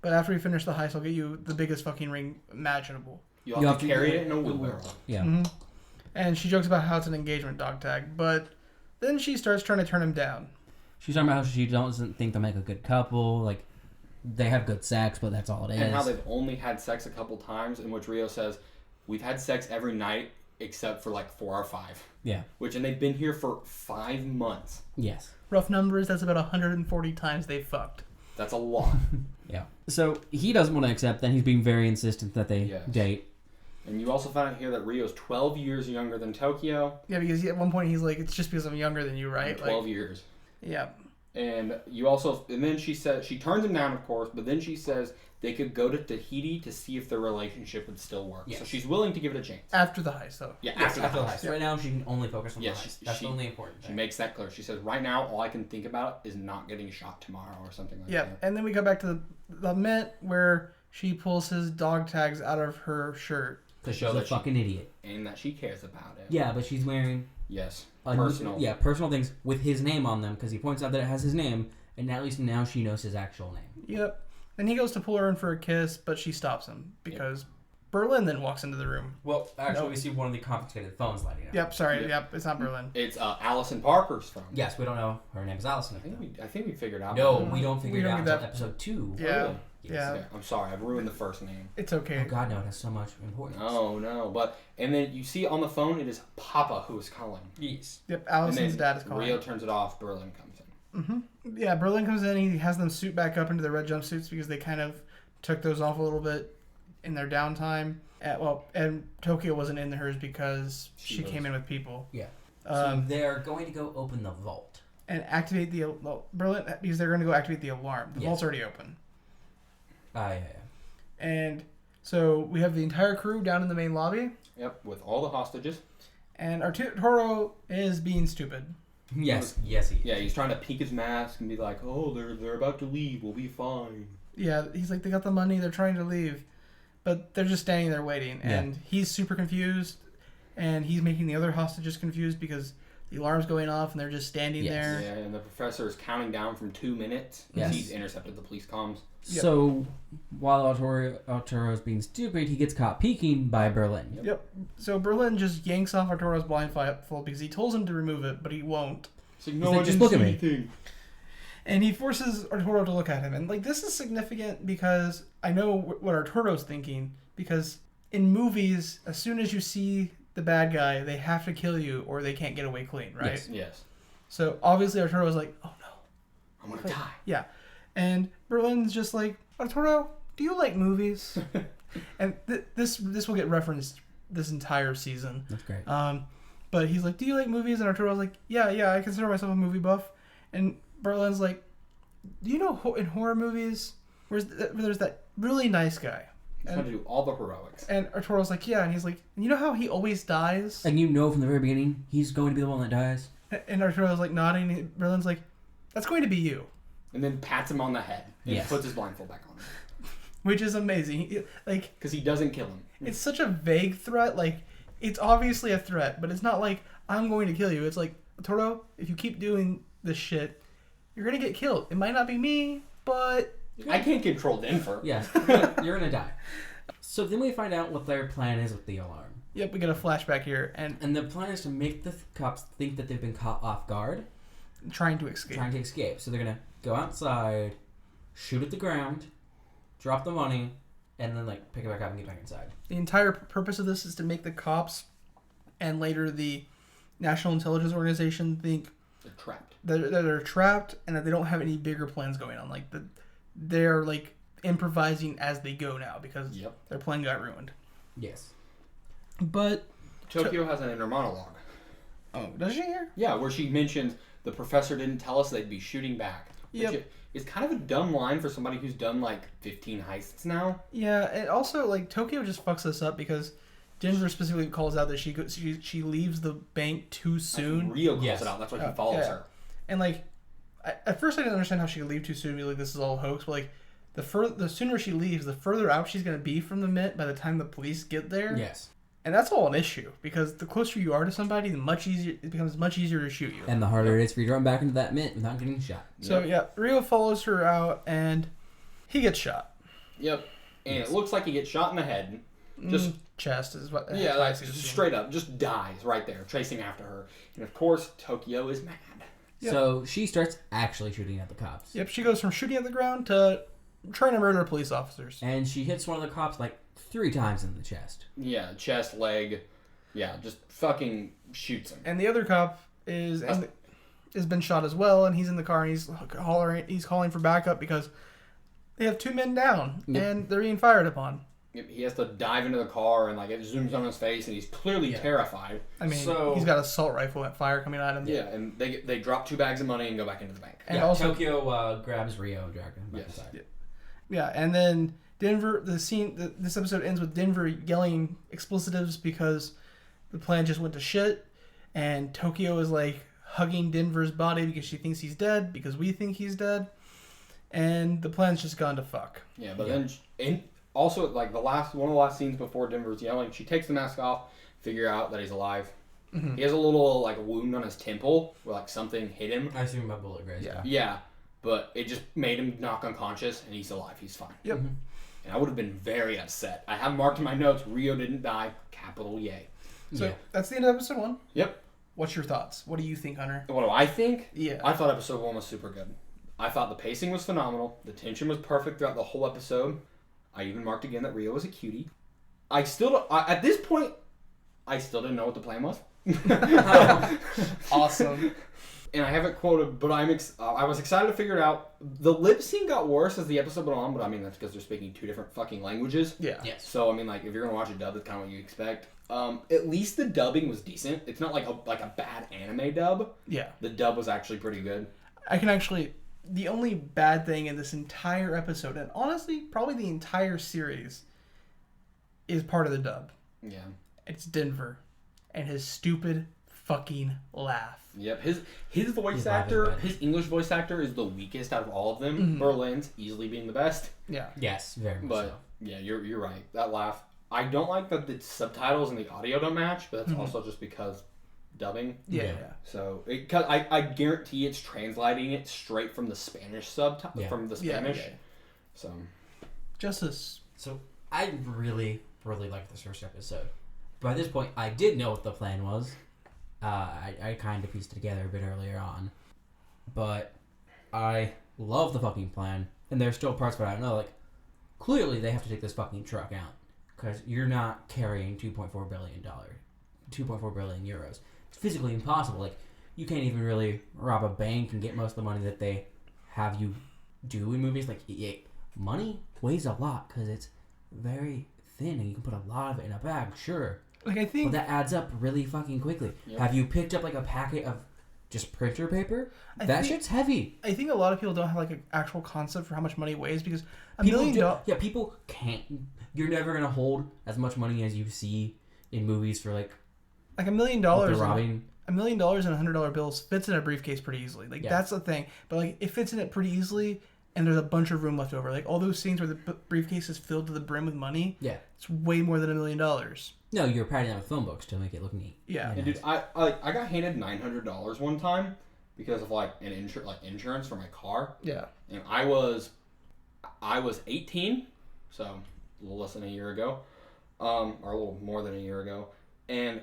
But after we finish the heist, I'll get you the biggest fucking ring imaginable. You'll have to carry it in a wheelbarrow. Yeah. Mm-hmm. And she jokes about how it's an engagement dog tag. But then she starts trying to turn him down. She's talking about how she doesn't think they'll make a good couple. Like, they have good sex, but that's all it is. And how they've only had sex a couple times, in which Rio says, we've had sex every night except for like 4 or 5. Yeah. And they've been here for 5 months. Yes. Rough numbers, that's about 140 times they fucked. That's a lot. Yeah. So he doesn't want to accept. Then he's being very insistent that they date. And you also find out here that Rio's 12 years younger than Tokyo. Yeah, because at one point he's like, it's just because I'm younger than you, right? 12 years. Yeah. And then she says, she turns him down, of course, but then she says they could go to Tahiti to see if their relationship would still work. Yes. So she's willing to give it a chance. After the heist, though. Yeah, after the heist. Right now, she can only focus on the heist. That's the only important thing. She makes that clear. She says, right now, all I can think about is not getting shot tomorrow or something like that. Yeah, and then we go back to the Mint where she pulls his dog tags out of her shirt. To show that fucking idiot. And that she cares about it. Yeah, but she's wearing... Yes. Personal things with his name on them because he points out that it has his name, and at least now she knows his actual name. Yep. And he goes to pull her in for a kiss, but she stops him because Berlin then walks into the room. Well, actually, we see one of the confiscated phones lighting up. Yep, sorry. Yep, it's not Berlin. It's Allison Parker's phone. Yes, we don't know. Her name is Allison. I think we figured out. No, we don't figure it out until episode 2. Yeah. Really? Yes. Yeah. Okay. I'm sorry, I've ruined the first name. It's okay. Oh God, no, it has so much importance. Oh no, and then you see on the phone it is Papa who is calling. Yes. Yep, Allison's dad is calling. Rio turns it off. Berlin comes in. Mm-hmm. Yeah, Berlin comes in. He has them suit back up into their red jumpsuits because they kind of took those off a little bit in their downtime. And Tokyo wasn't in hers because she came in with people. Yeah. So they're going to go open the vault and activate the Berlin because they're going to go activate the alarm. The vault's already open. Yeah. And so we have the entire crew down in the main lobby. Yep, with all the hostages. And Arturo is being stupid. Yes, he is. Yeah, he's trying to peek his mask and be like, "Oh, they're about to leave. We'll be fine." Yeah, he's like, they got the money. They're trying to leave, but they're just standing there waiting. And he's super confused, and he's making the other hostages confused because the alarm's going off and they're just standing there. Yeah, and the professor is counting down from 2 minutes. Yes. He's intercepted the police comms. Yep. So while Arturo is being stupid, he gets caught peeking by Berlin. Yep. So Berlin just yanks off Arturo's blindfold because he tells him to remove it, but he won't. So no one just look at me. And he forces Arturo to look at him. And this is significant because I know what Arturo's thinking. Because in movies, as soon as you see the bad guy, they have to kill you or they can't get away clean, right? Yes. So obviously Arturo's like, oh no, I'm gonna die. Yeah. And Berlin's just like, Arturo, do you like movies? And this will get referenced this entire season. That's great. But he's like, do you like movies? And Arturo's like, yeah, I consider myself a movie buff. And Berlin's like, do you know in horror movies where there's that really nice guy? He's trying to do all the heroics. And Arturo's like, yeah. And he's like, you know how he always dies? And you know from the very beginning, he's going to be the one that dies. And Arturo's like nodding. And Berlin's like, that's going to be you. And then pats him on the head and puts his blindfold back on him. Which is amazing. Because he doesn't kill him. It's such a vague threat. It's obviously a threat, but it's not like, I'm going to kill you. It's like, Arturo, if you keep doing this shit, you're going to get killed. It might not be me, but... I can't control Denver. Yeah, you're going to die. So then we find out what their plan is with the alarm. Yep, we get a flashback here. And the plan is to make the cops think that they've been caught off guard. Trying to escape. So they're going to go outside, shoot at the ground, drop the money, and then pick it back up and get back inside. The entire purpose of this is to make the cops and later the National Intelligence Organization think they're trapped. They're trapped and that they don't have any bigger plans going on. They're improvising as they go now because their plan got ruined. Yes. But Tokyo has an inner monologue. Oh, does she here? Yeah, where she mentions the professor didn't tell us they'd be shooting back. Yep. It's kind of a dumb line for somebody who's done 15 heists now. Yeah, and also Tokyo just fucks this up because Denver specifically calls out that she leaves the bank too soon. Rio calls it out. That's why he follows her. And at first I didn't understand how she could leave too soon. Be like, this is all a hoax. But the sooner she leaves, the further out she's gonna be from the Mint by the time the police get there. Yes. And that's all an issue because the closer you are to somebody, it becomes much easier to shoot you. And the harder it is for you to run back into that Mint without getting shot. So Rio follows her out and he gets shot. Yep. And it looks like he gets shot in the head. Just chest is what. Yeah, just straight up, just dies right there, chasing after her. And of course, Tokyo is mad. Yep. So she starts actually shooting at the cops. Yep, she goes from shooting at the ground to trying to murder police officers. And she hits one of the cops 3 times in the chest. Yeah, chest, leg. Yeah, just fucking shoots him. And the other cop is... has been shot as well, and he's in the car and he's calling for backup because they have 2 men down and they're being fired upon. He has to dive into the car and like it zooms on his face and he's clearly terrified. I mean, he's got an assault rifle at fire coming at him. Yeah, and they drop 2 bags of money and go back into the bank. And also Tokyo grabs Rio and drags him back inside. Yeah, and then Denver. This episode ends with Denver yelling explicitives because the plan just went to shit, and Tokyo is like hugging Denver's body because she thinks he's dead because we think he's dead, and the plan's just gone to fuck. Yeah, but then also like one of the last scenes before Denver's yelling, she takes the mask off, figure out that he's alive. Mm-hmm. He has a little like wound on his temple where like something hit him. I assume my bullet grazed him. Yeah, but it just made him knock unconscious, and he's alive. He's fine. Yep. Mm-hmm. And I would have been very upset. I have marked in my notes, Rio didn't die. Capital yay. So that's the end of episode 1. Yep. What's your thoughts? What do you think, Hunter? What do I think? Yeah. I thought episode 1 was super good. I thought the pacing was phenomenal. The tension was perfect throughout the whole episode. I even marked again that Rio was a cutie. At this point, I still didn't know what the plan was. Awesome. And I haven't quoted, but I was excited to figure it out. The lip sync got worse as the episode went on, but I mean that's because they're speaking 2 different fucking languages. Yeah. Yes. So I mean, like if you're gonna watch a dub, that's kind of what you expect. At least the dubbing was decent. It's not like a bad anime dub. Yeah. The dub was actually pretty good. The only bad thing in this entire episode, and honestly, probably the entire series, is part of the dub. Yeah. It's Denver and his stupid fucking laugh. Yep. His voice actor, his English voice actor is the weakest out of all of them. Mm-hmm. Berlin's easily being the best. Yeah. Yes, very much so. Yeah, you're right. That laugh. I don't like that the subtitles and the audio don't match, but that's also just because dubbing. Yeah. So, cause I guarantee it's translating it straight from the Spanish from the Spanish. Yeah. So, Justice. So I really, really liked this first episode. By this point, I did know what the plan was. I kind of pieced it together a bit earlier on, but I love the fucking plan. And there's still parts where I don't know. Like, clearly they have to take this fucking truck out because you're not carrying $2.4 billion euros. It's physically impossible. Like, you can't even really rob a bank and get most of the money that they have you do in movies. Like, money weighs a lot because it's very thin and you can put a lot of it in a bag, sure. Like, I think... But that adds up really fucking quickly. Yep. Have you picked up, like, a packet of just printer paper? Shit's heavy. I think a lot of people don't have, like, an actual concept for how much money weighs because people can't... You're never going to hold as much money as you see in movies for, like $1 million. $1 million and $100 bills fits in a briefcase pretty easily. Like, that's the thing. But, like, it fits in it pretty easily, and there's a bunch of room left over. Like, all those scenes where the briefcase is filled to the brim with money, it's way more than $1 million. No, you're padding out with phone books to make it look neat. Yeah. And dude, I got handed $900 one time because of like insurance for my car. Yeah. And I was 18, so a little less than a year ago, or a little more than a year ago, and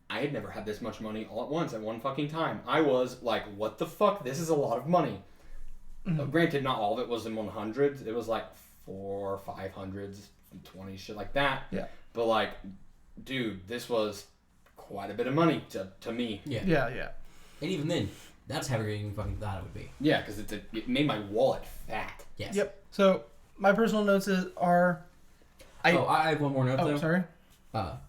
I had never had this much money all at once at one fucking time. I was like, what the fuck? This is a lot of money. Mm-hmm. Granted, not all of it was in 100s. It was like 400s, 500s, 20s, shit like that. Yeah. But like, dude, this was quite a bit of money to me. Yeah. And even then, that's heavier than you fucking thought it would be. Yeah, because it made my wallet fat. Yes. Yep. So my personal notes are. I have one more note though. Oh, sorry.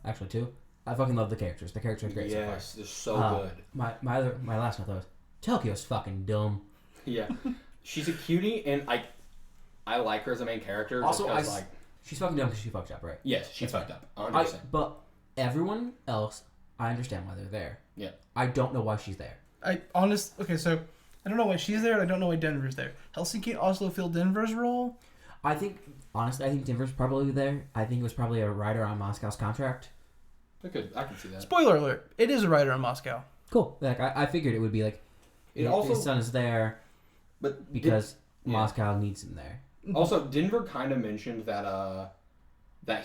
Actually 2. I fucking love the characters. The characters are great so far. Yes, they're so good. My last note though is Tokyo's fucking dumb. Yeah, she's a cutie, and I like her as a main character. Also, she's fucking dumb because she fucked up, right? Yes, she fucked up. 100%. But everyone else, I understand why they're there. Yeah. I don't know why she's there. Okay, so I don't know why she's there, and I don't know why Denver's there. Helsinki and Oslo fill Denver's role. I think Denver's probably there. I think it was probably a rider on Moscow's contract. I can see that. Spoiler alert! It is a rider on Moscow. Cool. Like I figured it would be like, his son is there, but because Moscow needs him there. Also, Denver kind of mentioned that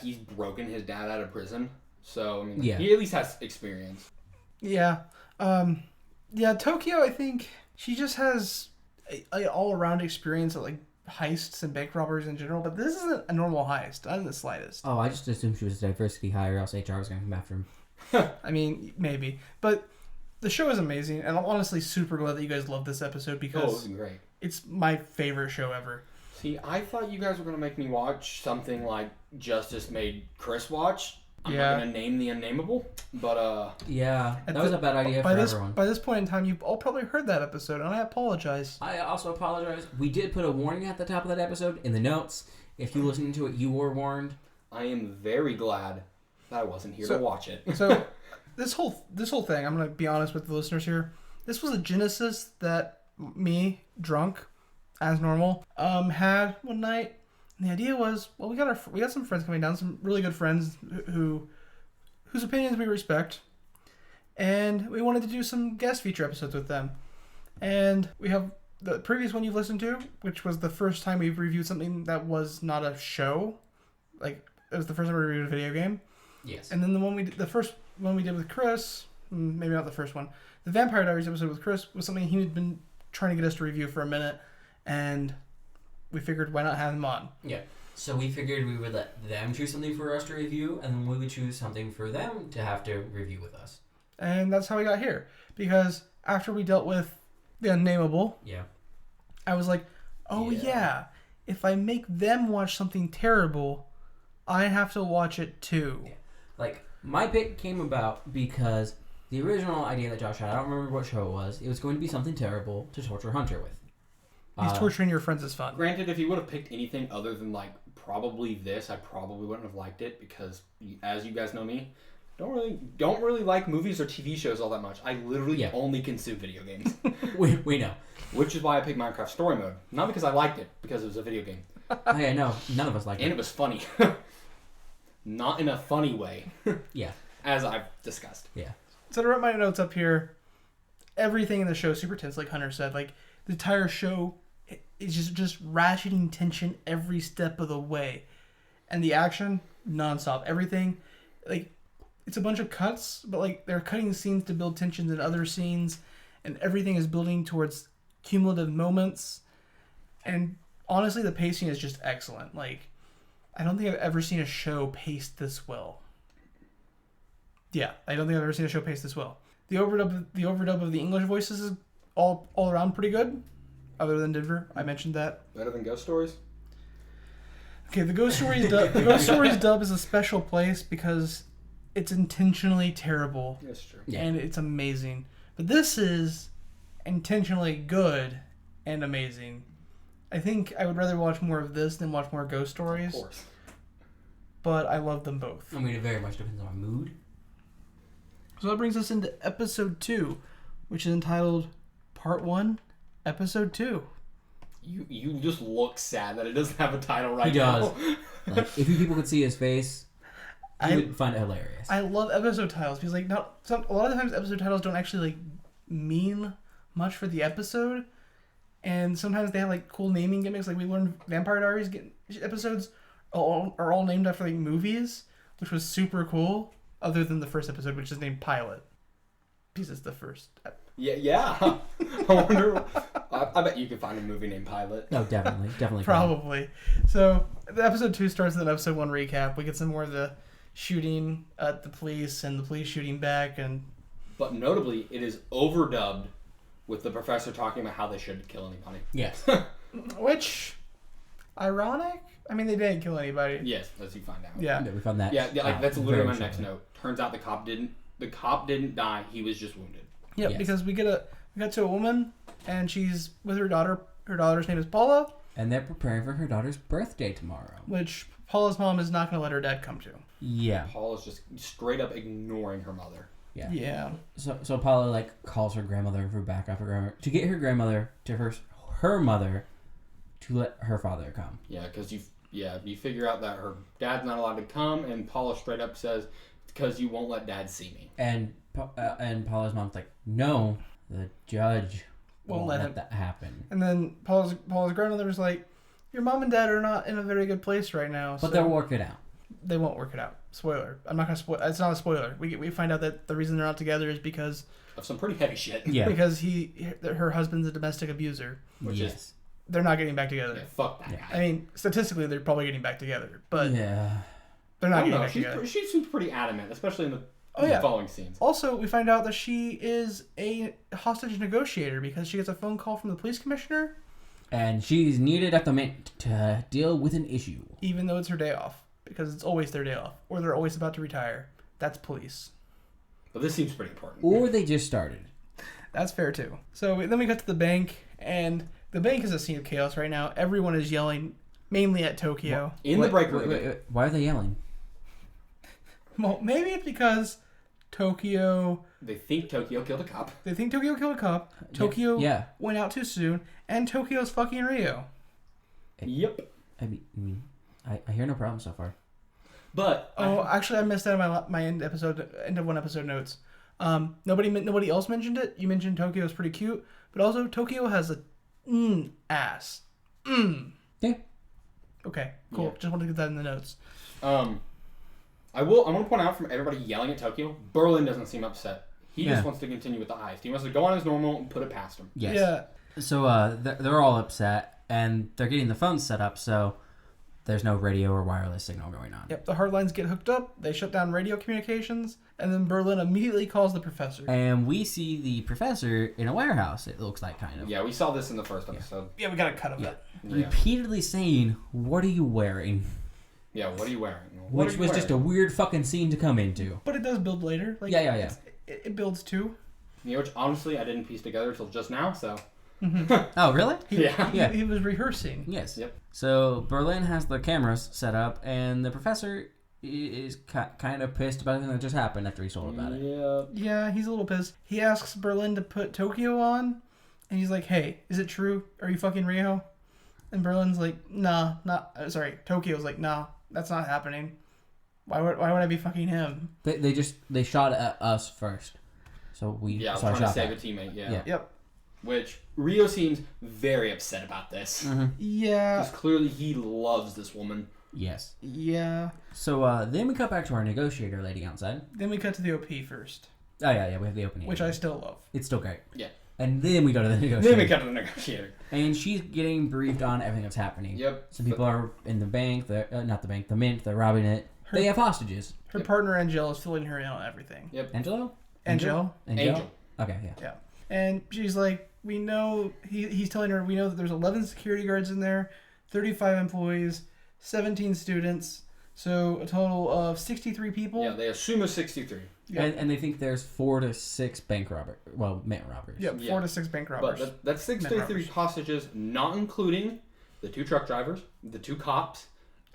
he's broken his dad out of prison, so I mean, he at least has experience. Yeah. Tokyo, I think she just has an all-around experience at like heists and bank robberies in general, but this isn't a normal heist, not in the slightest. Oh, I just assumed she was a diversity hire, or else HR was going to come after him. I mean, maybe. But the show is amazing, and I'm honestly super glad that you guys love this episode Oh, it because was great. it's my favorite show ever. See, I thought you guys were going to make me watch something like Justice made Chris watch. I'm Yeah. not going to name the unnameable, but Yeah, that was a bad idea for everyone. By this point in time, you've all probably heard that episode, and I apologize. I also apologize. We did put a warning at the top of that episode in the notes. If you listened to it, you were warned. I am very glad that I wasn't here to watch it. So this whole thing, I'm going to be honest with the listeners here. This was a genesis that me, drunk, as normal, had one night. And the idea was, well, we got some friends coming down, some really good friends whose opinions we respect, and we wanted to do some guest feature episodes with them. And we have the previous one you've listened to, which was the first time we've reviewed something that was not a show, like it was the first time we reviewed a video game. Yes. And then the first one we did with Chris, maybe not the first one, the Vampire Diaries episode with Chris was something he had been trying to get us to review for a minute, and we figured why not have him on. Yeah. So we figured we would let them choose something for us to review, and then we would choose something for them to have to review with us. And that's how we got here. Because after we dealt with the Unnameable, Yeah. I was like, oh yeah, if I make them watch something terrible, I have to watch it too. Yeah. Like, my pick came about because the original idea that Josh had, I don't remember what show it was going to be something terrible to torture Hunter with. Because torturing your friends is fun. Granted, if you would have picked anything other than like probably this, I probably wouldn't have liked it because, as you guys know me, don't really like movies or TV shows all that much. I literally only consume video games. we know. Which is why I picked Minecraft Story Mode. Not because I liked it, because it was a video game. Oh, yeah, no, none of us liked it. And it was funny. Not in a funny way. Yeah. As I've discussed. Yeah. So to write my notes up here, everything in the show is super tense, like Hunter said. Like, the entire show is just ratcheting tension every step of the way. And the action, nonstop. Everything, like, it's a bunch of cuts, but, like, they're cutting scenes to build tensions in other scenes. And everything is building towards cumulative moments. And honestly, the pacing is just excellent. Like, I don't think I've ever seen a show paced this well. Yeah, I don't think I've ever seen a show paced this well. The overdub of the English voices is all around pretty good, other than Denver. I mentioned that. Better than Ghost Stories? Okay, the Ghost Stories dub is a special place because it's intentionally terrible. That's true. Yeah. And it's amazing. But this is intentionally good and amazing. I think I would rather watch more of this than watch more Ghost Stories. Of course. But I love them both. I mean, it very much depends on my mood. So that brings us into episode 2, which is entitled Part 1, Episode 2. You just look sad that it doesn't have a title right He does. now. Like, if you people could see his face, you would find it hilarious. I love episode titles because, like, a lot of times episode titles don't actually, like, mean much for the episode. And sometimes they have, like, cool naming gimmicks. Like, we learned Vampire Diaries episodes are all named after, like, movies, which was super cool. Other than the first episode, which is named Pilot. Because it's the first. Yeah. I wonder. I bet you could find a movie named Pilot. No, definitely. Probably. So, the episode 2 starts with an episode 1 recap. We get some more of the shooting at the police and the police shooting back. But notably, it is overdubbed with the professor talking about how they shouldn't kill anybody. Yes. Which, ironic? I mean, they didn't kill anybody. Yes, as you find out. Yeah. We found that. Yeah, like that's literally my very next note. Turns out the cop didn't die. He was just wounded. Yeah, Yes. because we got to a woman, and she's with her daughter. Her daughter's name is Paula. And they're preparing for her daughter's birthday tomorrow. Which Paula's mom is not going to let her dad come to. Yeah. Paul is just straight up ignoring her mother. Yeah. Yeah. So Paula, like, calls her grandmother for backup her grandmother to get her grandmother to her mother to let her father come. Yeah, because you figure out that her dad's not allowed to come, and Paula straight up says, "It's because you won't let Dad see me." And Paula's mom's like, no, the judge Won't won't let let that happen. And then Paula's grandmother was like, "Your mom and dad are not in a very good place right now." But they'll work it out. They won't work it out. Spoiler. I'm not gonna spoil. It's not a spoiler. We find out that the reason they're not together is because Of some pretty heavy shit. Yeah. because her husband's a domestic abuser. Which yes. is They're not getting back together. yeah, fuck that Yeah. guy. I mean, statistically, they're probably getting back together, but yeah. they're I not don't getting know. back together. She seems pretty adamant, especially in the Oh yeah. Following scenes. Also, we find out that she is a hostage negotiator because she gets a phone call from the police commissioner, And she's needed at the mint to deal with an issue. even though it's her day off, because it's always their day off, or they're always about to retire. That's police. But this seems pretty important. Or they just started. That's fair too. So then we got to the bank, and the bank is a scene of chaos right now. Everyone is yelling, mainly at Tokyo. In the break room. Wait. Why are they yelling? Well, maybe it's because Tokyo. They think Tokyo killed a cop. They think Tokyo killed a cop. Tokyo Yeah. went out too soon, and Tokyo's fucking Rio. Yep. I hear no problem so far. But Actually, I missed out on my end of one episode notes. Nobody else mentioned it. You mentioned Tokyo's pretty cute, but also Tokyo has a ass. Yeah. Okay, cool. Yeah. Just wanted to get that in the notes. I want to point out from everybody yelling at Tokyo, Berlin doesn't seem upset. He just Yeah. wants to continue with the heist. He wants to go on as normal and put it past him. Yes. Yeah. So they're all upset, and they're getting the phones set up, so there's no radio or wireless signal going on. Yep. The hard lines get hooked up. They shut down radio communications, and then Berlin immediately calls the professor. And we see the professor in a warehouse, it looks like, kind of. Yeah, we saw this in the first episode. Yeah, we got a cut of it. Yeah. Repeatedly saying, "What are you wearing?" Yeah, what are you wearing? Which was just a weird fucking scene to come into. But it does build later. Like, Yeah. It builds too. You know, which honestly I didn't piece together until just now, so. Oh, really? Yeah. Yeah. He was rehearsing. Yes. Yep. So Berlin has the cameras set up, and the professor is kind of pissed about everything that just happened after he's told about it. Yeah. Yeah, he's a little pissed. He asks Berlin to put Tokyo on, and he's like, "Hey, is it true? Are you fucking Rio?" And Berlin's like, "Nah, not." Sorry, Tokyo's like, "Nah, that's not happening. Why would I be fucking him?" They shot at us first, so we Yeah, I was saw a trying to shot save back. a teammate, yeah. Yeah. Yep. Which, Rio seems very upset about this. Yeah. Because clearly he loves this woman. Yes. Yeah. So then we cut back to our negotiator lady outside. Then we cut to the OP first, Oh yeah, we have the opening. which I still love. It's still great. Yeah. And then we go to the negotiator. Then we cut to the negotiator. And she's getting briefed on everything that's happening. Yep. Some people are in the bank, not the bank, the mint, they're robbing it. They have hostages. Her partner Angel is filling her in on everything. Yep. Angelo? Angel. Angel. Okay, yeah. Yeah. And she's like, we know, he's telling her, we know that there's 11 security guards in there, 35 employees, 17 students, so a total of 63 people. Yeah, they assume a 63. Yeah. And they think there's 4 to 6 bank robbers. Well, mint robbers. Yep, Yeah. 4 to 6 bank robbers. But that's 63 robbers. hostages, not including the 2 truck drivers, the 2 cops.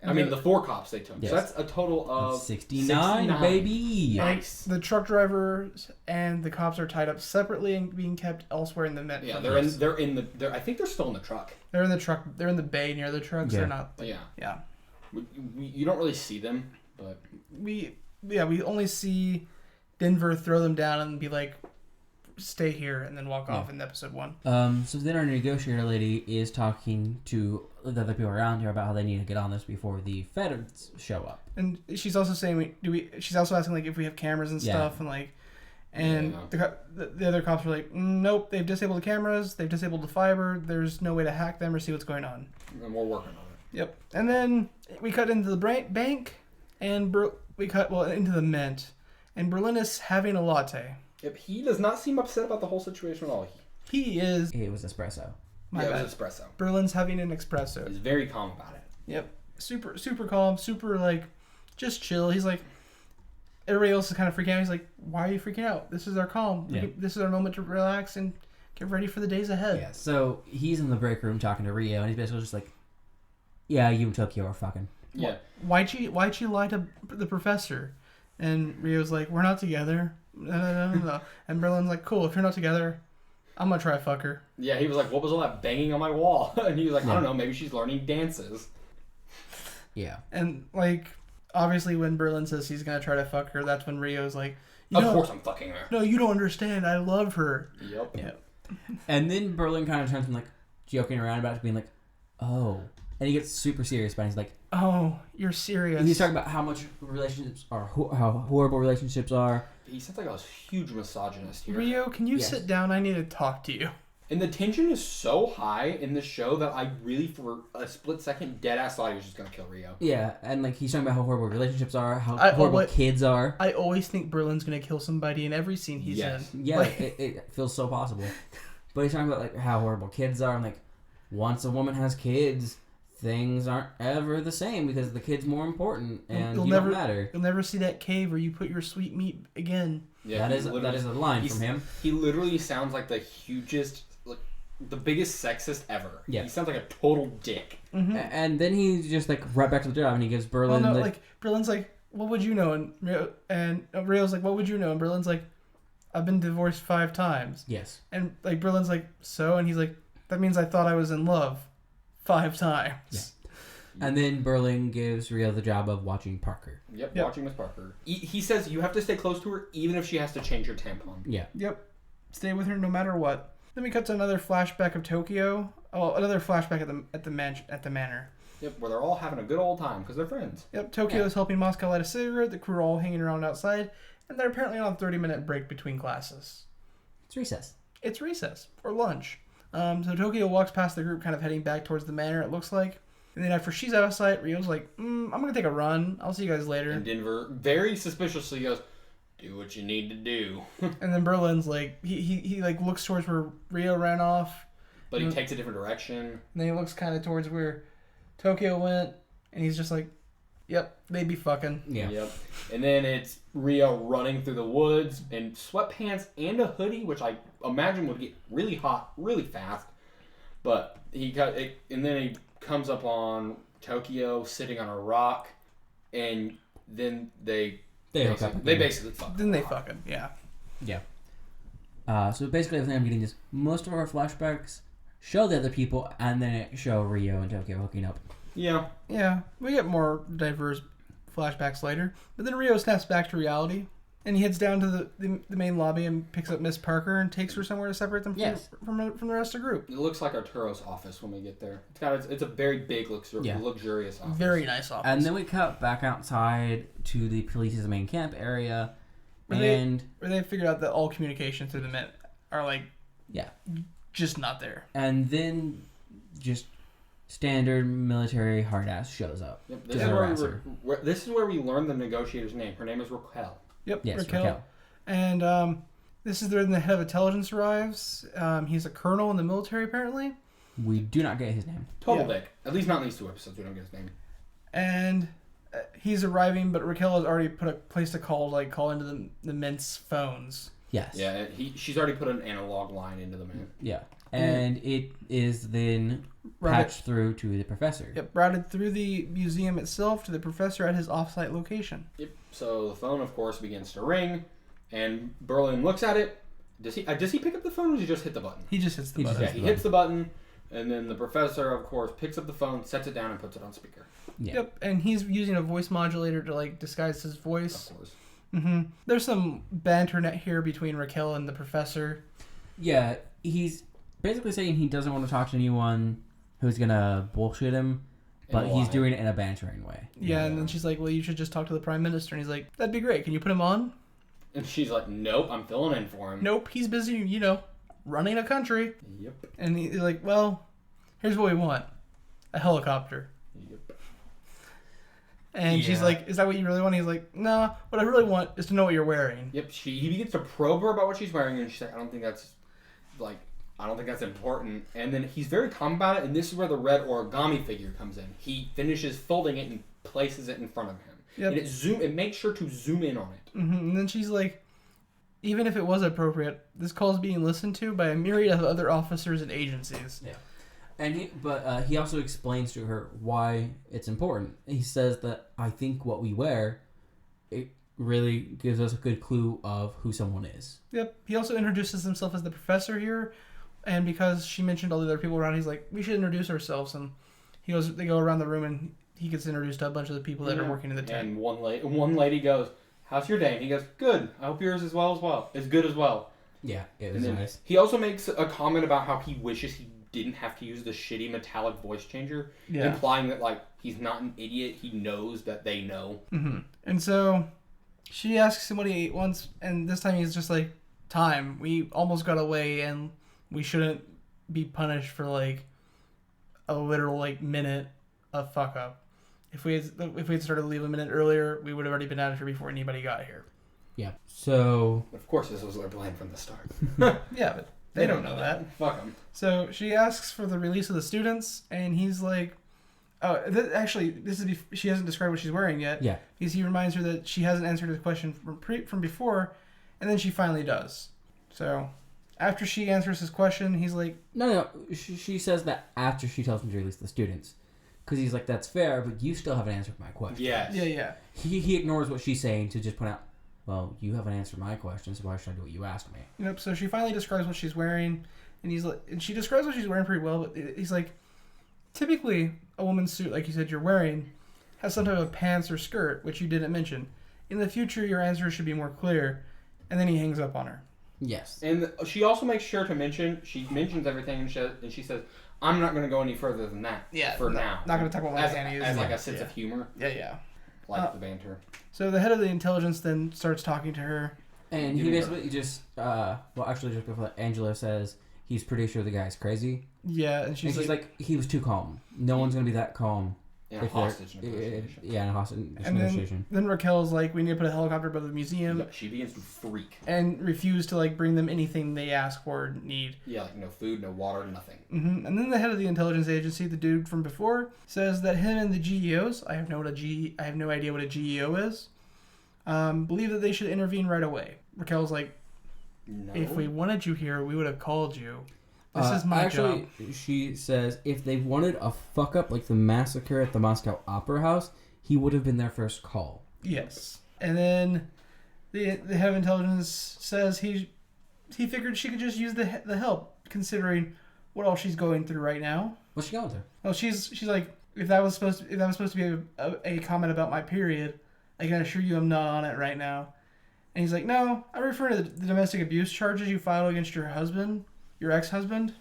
And the 4 cops they took. Yes. So that's a total of 69, baby. Nice. The truck drivers and the cops are tied up separately and being kept elsewhere in the mint. Yeah, for they're this. I think they're still in the truck. They're in the truck. They're in the bay near the trucks. Yeah. They're not. Yeah. Yeah. You don't really see them, but We only see Denver throw them down and be like, stay here, and then walk off in episode 1. So then our negotiator lady is talking to the other people around here about how they need to get on this before the feds show up. And she's also saying, she's also asking like if we have cameras and Yeah. stuff, and like, and the other cops are like, nope, they've disabled the cameras, they've disabled the fiber, there's no way to hack them or see what's going on. and we're working on it. Yep. And then we cut into the bank, and we cut into the mint, and Berlin is having a latte. Yep, he does not seem upset about the whole situation at all. He is. It was espresso. My It bad. was espresso. Berlin's having an espresso. He's very calm about it. Yep. Super calm, super like just chill. He's like, everybody else is kind of freaking out. He's like, why are you freaking out? This is our calm. Yeah. This is our moment to relax and get ready for the days ahead. Yeah, so he's in the break room talking to Rio, and he's basically just like, yeah, you and Tokyo are fucking. Yeah. Why'd she lie to the professor? And Rio's like, we're not together. No. And Berlin's like, cool, if you're not together, I'm gonna try to fuck her. Yeah, he was like, what was all that banging on my wall? And he was like, I don't know, maybe she's learning dances. Yeah. And like, obviously when Berlin says he's gonna try to fuck her, that's when Rio's like, Of course I'm fucking her. No, you don't understand. I love her. Yep. Yeah. And then Berlin kind of turns from like joking around about it to being like, oh. And he gets super serious about it. He's like, Oh, you're serious. he's talking about how much relationships are, how horrible relationships are. He sounds like a huge misogynist here. Rio, can you Yes. sit down? I need to talk to you. And the tension is so high in this show that I really, for a split second, dead-ass thought he was just going to kill Rio. Yeah, and like he's talking about how horrible relationships are, how horrible kids are. I always think Berlin's going to kill somebody in every scene he's in. Yeah, like, it feels so possible. But he's talking about like how horrible kids are. I'm like, once a woman has kids, things aren't ever the same because the kid's more important and you don't matter. You'll never see that cave where you put your sweet meat again. Yeah, that is a line from him. He literally sounds like the hugest, like the biggest sexist ever. Yeah. He sounds like a total dick. Mm-hmm. And then he's just like right back to the job and he gives Berlin Berlin's like, what would you know? And Rio's like, what would you know? And Berlin's like, I've been divorced 5 times. Yes. And like Berlin's like, so? And he's like, that means I thought I was in love 5 times. Yeah. And then Berlin gives Rio the job of watching Parker. Yep. Watching Miss Parker. He says you have to stay close to her even if she has to change her tampon. Yeah. Yep. Stay with her no matter what. Then we cut to another flashback of Tokyo. Oh, another flashback at the manor. Yep, where they're all having a good old time because they're friends. Yep, Tokyo is helping Moscow light a cigarette. The crew are all hanging around outside, and they're apparently on a 30-minute break between classes. It's recess. It's recess or lunch. So Tokyo walks past the group, kind of heading back towards the manor. It looks like. And then after she's out of sight, Rio's like, I'm going to take a run. I'll see you guys later. And Denver very suspiciously goes, do what you need to do. And then Berlin's like, he like looks towards where Rio ran off. But he takes a different direction. And then he looks kind of towards where Tokyo went. And he's just like, yep, they be fucking. Yeah. Yep. And then it's Rio running through the woods in sweatpants and a hoodie, which I imagine would get really hot really fast. But he got it, and then he comes up on Tokyo sitting on a rock, and then they hook up. They basically fuck. Then they fucking, yeah. Yeah. So basically everything I'm getting is most of our flashbacks show the other people, and then it show Rio and Tokyo hooking up. Yeah. Yeah, we get more diverse flashbacks later. But then Rio snaps back to reality, and he heads down to the main lobby and picks up Miss Parker and takes her somewhere to separate them from the rest of the group. It looks like Arturo's office when we get there. It's a very big, luxurious office. Very nice office. And then we cut back outside to the police's main camp area, where they figured out that all communication through the Mint are like, just not there. And then just standard military hard ass shows up. Yep, this is where we learn the negotiator's name. Her name is Raquel. Yep, yes, Raquel. And this is when the head of intelligence arrives. He's a colonel in the military, apparently. We do not get his name. Total dick. At least not in these 2 episodes. We don't get his name. And he's arriving, but Raquel has already put a place to call into the Mint's phones. Yes. Yeah, she's already put an analog line into the Mint. Yeah. And it is then patched through to the professor. Yep, routed through the museum itself to the professor at his off-site location. Yep. So the phone, of course, begins to ring, and Berlin looks at it. Does he pick up the phone, or does he just hit the button? He just hits the button. He hits the button, and then the professor, of course, picks up the phone, sets it down, and puts it on speaker. Yeah. Yep, and he's using a voice modulator to disguise his voice. Of course. Mm-hmm. There's some banter net here between Raquel and the professor. Yeah, he's basically saying he doesn't want to talk to anyone who's gonna bullshit him, but he's doing it in a bantering way. Yeah, and then she's like, well, you should just talk to the prime minister. And he's like, that'd be great. Can you put him on? And she's like, nope, I'm filling in for him. Nope, he's busy, running a country. Yep. And he's like, well, here's what we want. A helicopter. Yep. And she's like, is that what you really want? He's like, nah, what I really want is to know what you're wearing. Yep, he begins to probe her about what she's wearing, and she's like, I don't think that's important. And then he's very calm about it, and this is where the red origami figure comes in. He finishes folding it and places it in front of him. Yep. And it makes sure to zoom in on it. Mm-hmm. And then she's like, even if it was appropriate, this call is being listened to by a myriad of other officers and agencies. Yeah. And he also explains to her why it's important. He says that I think what we wear, it really gives us a good clue of who someone is. Yep. He also introduces himself as the professor here, and because she mentioned all the other people around, he's like, we should introduce ourselves. And they go around the room, and he gets introduced to a bunch of the people that are working in the tent. And one lady goes, how's your day? And he goes, good. I hope yours is good as well. Yeah, it was nice. He also makes a comment about how he wishes he didn't have to use the shitty metallic voice changer, implying that he's not an idiot. He knows that they know. Mm-hmm. And so she asks him what he wants, and this time he's just like, time. We almost got away, and we shouldn't be punished for like a literal like minute of fuck up. If we had started to leave a minute earlier, we would have already been out of here before anybody got here. Yeah. So. Of course, this was their plan from the start. Yeah, but they don't know that. Fuck them. So she asks for the release of the students, and he's like, "Oh, she hasn't described what she's wearing yet." Yeah. Because he reminds her that she hasn't answered his question from before, and then she finally does. So after she answers his question, he's like, No. She says that after she tells him to release the students. Because he's like, that's fair, but you still haven't answered my question. Yes. Yeah. He ignores what she's saying to just point out, well, you haven't answered my question, so why should I do what you asked me? Yep. So she finally describes what she's wearing, and she describes what she's wearing pretty well. But he's like, typically a woman's suit, like you said, you're wearing, has some type of pants or skirt, which you didn't mention. In the future, your answer should be more clear. And then he hangs up on her. Yes. And she also makes sure to mentions everything, and she says, I'm not going to go any further than that. Yeah. For now. Not going to talk about my panties. As like a sense of humor. Yeah. Like the banter. So the head of the intelligence then starts talking to her. And he basically just, just before that, Angela says he's pretty sure the guy's crazy. Yeah, and she's like, he was too calm. No one's going to be that calm. In a hostage negotiation. Yeah, in a hostage and negotiation. Then Raquel's like, we need to put a helicopter above the museum. Yeah, she begins to freak. And refuse to like bring them anything they ask or need. Yeah, like no food, no water, nothing. Mm-hmm. And then the head of the intelligence agency, the dude from before, says that him and the GEOs, I have no idea what a GEO is, believe that they should intervene right away. Raquel's like, no. If we wanted you here, we would have called you. This is my job. She says if they wanted a fuck up like the massacre at the Moscow Opera House, he would have been their first call. Yes. And then the head of intelligence says he figured she could just use the help, considering what all she's going through right now. What's she going through? Well, she's like, if that was supposed to be a comment about my period, I can assure you I'm not on it right now. And he's like, no, I'm referring to the domestic abuse charges you filed against your husband. Your ex-husband.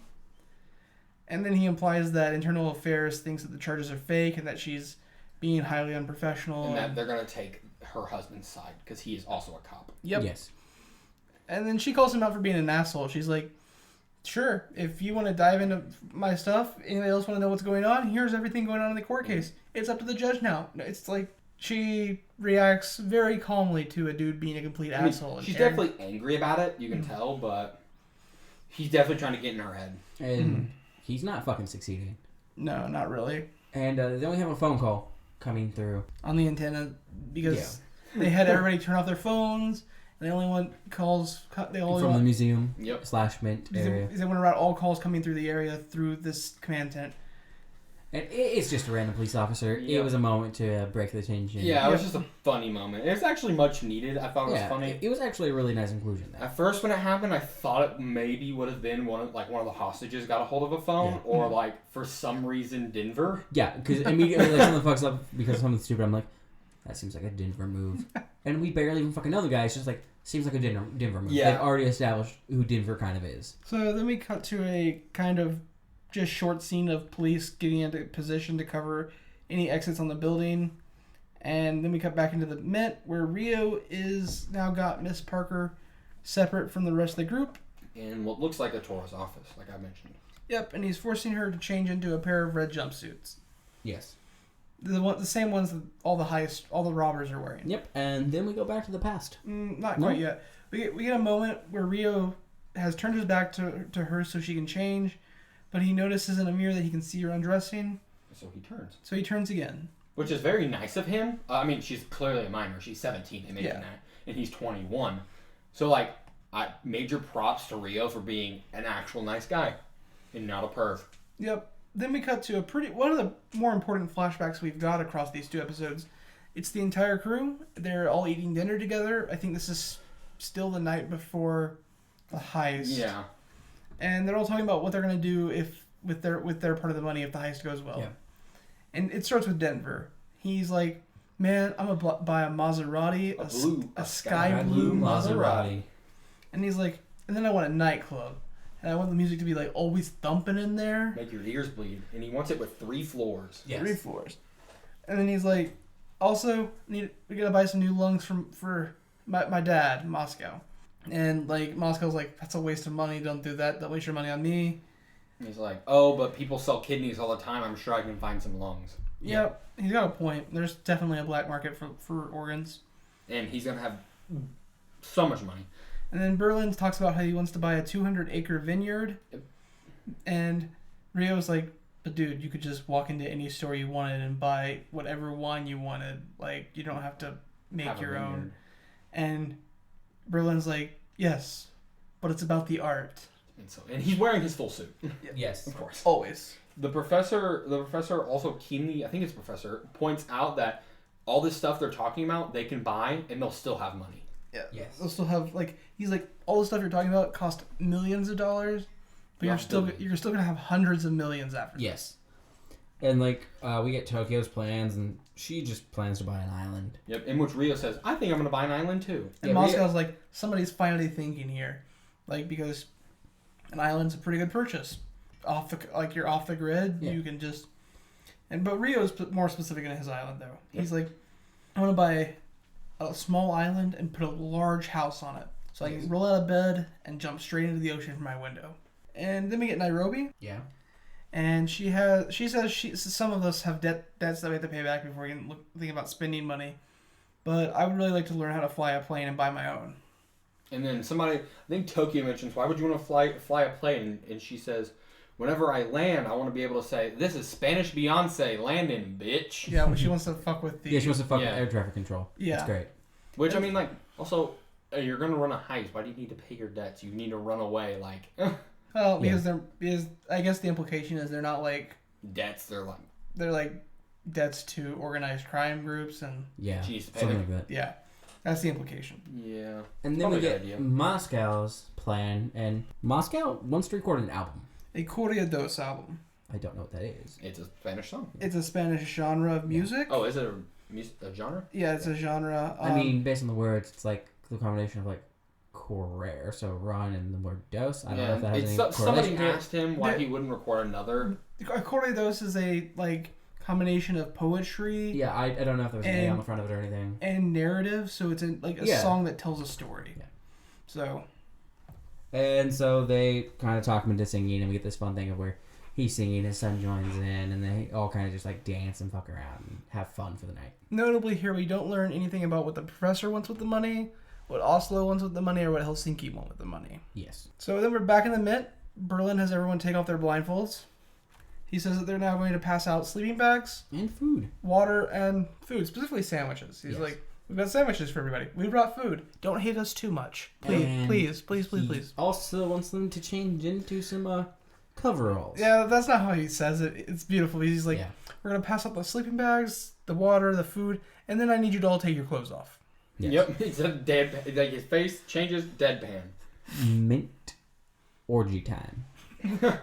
And then he implies that Internal Affairs thinks that the charges are fake and that she's being highly unprofessional. And that they're going to take her husband's side because he is also a cop. Yep. Yes. And then she calls him out for being an asshole. She's like, sure, if you want to dive into my stuff, anybody else want to know what's going on, here's everything going on in the court case. It's up to the judge now. It's like she reacts very calmly to a dude being a complete asshole. She's definitely angry about it, you can tell, but he's definitely trying to get in her head. And he's not fucking succeeding. No, not really. And they only have a phone call coming through. On the antenna, because they had everybody turn off their phones, and they only want calls... From the museum / mint area. They want to route all calls coming through the area through this command tent. And it's just a random police officer. Yep. It was a moment to break the tension. Yeah, it was just a funny moment. It's actually much needed. I thought it was funny. It was actually a really nice inclusion there. At first, when it happened, I thought it maybe would have been one of the hostages got a hold of a phone, or like for some reason Denver. Yeah, because immediately like, something fucks up because of something stupid. I'm like, that seems like a Denver move, and we barely even fucking know the guy. It's just like seems like a Denver move. Yeah, they've already established who Denver kind of is. So then we cut to a kind of just short scene of police getting into position to cover any exits on the building. And then we cut back into the Met where Rio is now got Miss Parker separate from the rest of the group. In what looks like a tourist office, like I mentioned. Yep, and he's forcing her to change into a pair of red jumpsuits. Yes. The same ones that all the robbers are wearing. Yep, and then we go back to the past. Not quite yet. We get a moment where Rio has turned his back to her so she can change. But he notices in a mirror that he can see her undressing. So he turns. So he turns again. Which is very nice of him. I mean, she's clearly a minor. She's 17. They mentioned that. And he's 21. So, like, major props to Rio for being an actual nice guy. And not a perv. Yep. Then we cut to one of the more important flashbacks we've got across these two episodes. It's the entire crew. They're all eating dinner together. I think this is still the night before the heist. Yeah. And they're all talking about what they're going to do with their part of the money if the heist goes well. Yeah. And it starts with Denver. He's like, man, I'm going to buy a Maserati, a sky blue Maserati. And he's like, and then I want a nightclub. And I want the music to be like always thumping in there. Make your ears bleed. And he wants it with 3 floors. Yes. 3 floors. And then he's like, also, we got to buy some new lungs for my dad in Moscow. And, like, Moscow's like, that's a waste of money. Don't do that. Don't waste your money on me. He's like, oh, but people sell kidneys all the time. I'm sure I can find some lungs. Yep, he's got a point. There's definitely a black market for organs. And he's going to have so much money. And then Berlin talks about how he wants to buy a 200-acre vineyard. Yep. And Rio's like, but dude, you could just walk into any store you wanted and buy whatever wine you wanted. Like, you don't have to make your own. And Berlin's like, yes, but it's about the art. And he's wearing his full suit. Yes. Of course. Always. The professor also keenly, I think it's professor, points out that all this stuff they're talking about, they can buy and they'll still have money. Yeah. Yes. They'll still have, like, he's like, all the stuff you're talking about cost millions of dollars, but you're still going to have hundreds of millions after. Yes. And, like, we get Tokyo's plans, and she just plans to buy an island. Yep, in which Rio says, I think I'm going to buy an island too. And Moscow's like, somebody's finally thinking here. Like, because an island's a pretty good purchase. You're off the grid, you can just... But Rio's more specific in his island, though. Yep. He's like, I want to buy a small island and put a large house on it. So I can roll out of bed and jump straight into the ocean from my window. And then we get Nairobi. Yeah. And she says some of us have debts that we have to pay back before we can think about spending money. But I would really like to learn how to fly a plane and buy my own. And then I think Tokyo mentions, why would you want to fly a plane? And she says, whenever I land, I want to be able to say, this is Spanish Beyonce landing, bitch. Yeah, well, she wants to fuck with the... Yeah, she wants to fuck with air traffic control. Yeah. That's great. Which, I mean, like, also, you're going to run a heist. Why do you need to pay your debts? You need to run away, like... Well, because I guess the implication is they're not like... Debts, they're like debts to organized crime groups and... Yeah, Jeez, something like that. Yeah, that's the implication. Yeah. And then we get Moscow's plan, and Moscow wants to record an album. A Correa dos album. I don't know what that is. It's a Spanish song. It's a Spanish genre of music. Oh, is it a genre? Yeah, it's a genre. I mean, based on the words, it's like the combination of like correr, so run, and the word dos. I don't know if that has any correlation somebody to it. asked him why he wouldn't record another. A Correa dos is a like combination of poetry. Yeah, I don't know if there was an A on the front of it or anything. And narrative, so it's a song that tells a story. Yeah. So. And so they kind of talk him into singing, and we get this fun thing of where he's singing, his son joins in, and they all kind of just like dance and fuck around and have fun for the night. Notably here, we don't learn anything about what the professor wants with the money, what Oslo wants with the money, or what Helsinki wants with the money. Yes. So then we're back in the Mint. Berlin has everyone take off their blindfolds. He says that they're now going to pass out sleeping bags. And food. Water and food, specifically sandwiches. He's like, we've got sandwiches for everybody. We brought food. Don't hate us too much. Please. He also wants them to change into some coveralls. Yeah, that's not how he says it. It's beautiful. He's like, we're going to pass out the sleeping bags, the water, the food, and then I need you to all take your clothes off. Yes. Yep, it's a dead. Like his face changes, deadpan. Mint orgy time.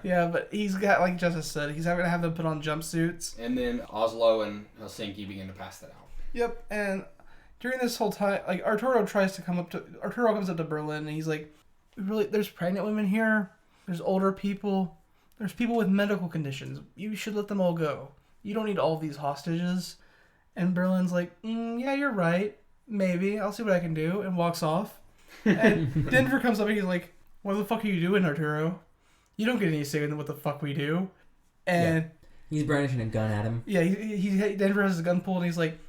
Yeah, but he's got, like Justice said, he's going to have them put on jumpsuits. And then Oslo and Helsinki begin to pass that out. Yep, and during this whole time, like Arturo comes up to Berlin, and he's like, there's pregnant women here, there's older people, there's people with medical conditions. You should let them all go. You don't need all these hostages. And Berlin's like, yeah, you're right. Maybe. I'll see what I can do. And walks off. And Denver comes up and he's like, what the fuck are you doing, Arturo? You don't get any say in what the fuck we do. And he's brandishing a gun at him. Yeah, Denver has his gun pulled and he's like,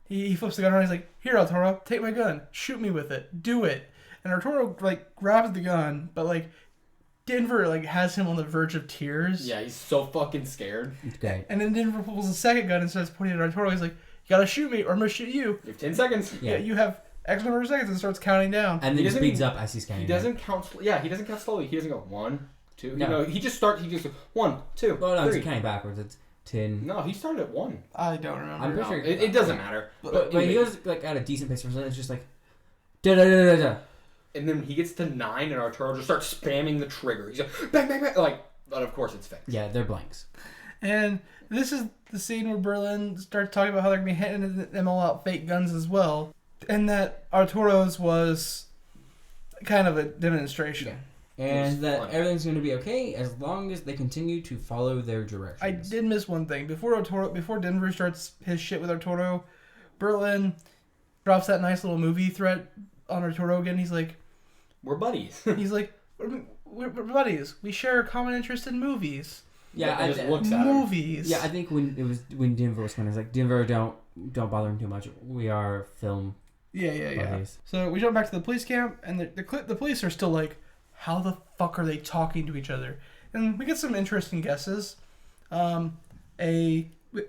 he flips the gun around and he's like, here, Arturo, take my gun. Shoot me with it. Do it. And Arturo, like, grabs the gun, but, like, Denver, like, has him on the verge of tears. Yeah, he's so fucking scared. Okay. And then Denver pulls a second gun and starts pointing at Arturo. He's like, you gotta shoot me or I'm gonna shoot you. You have 10 seconds. Yeah, you have X number of seconds and starts counting down. And then he speeds up as he's counting He doesn't count slowly. He doesn't go 1, 2. No. He just goes 1, 2, Well, no, 3. he's counting backwards. It's 10. No, he started at 1. I don't remember. I'm pretty sure. It doesn't matter. But he goes, like, at a decent pace for something. It's just like, da-da-da-da-da. And then he gets to 9 and Arturo just starts spamming the trigger. He's like, bang, bang, bang. Like, but of course it's fake. Yeah, they're blanks. And this is the scene where Berlin starts talking about how they're going to be handing them all out fake guns as well. And that Arturo's was kind of a demonstration. Yeah. And that everything's going to be okay as long as they continue to follow their directions. I did miss one thing. Before Denver starts his shit with Arturo, Berlin drops that nice little movie threat on Arturo again. He's like, we're buddies. he's like, we're buddies. We share a common interest in movies. Yeah, It just looks at him. Movies. Yeah, I think when Denver was when it's like Denver, don't bother him too much. We are film. Yeah. buddies. So we jump back to the police camp, and the police are still like, how the fuck are they talking to each other? And we get some interesting guesses.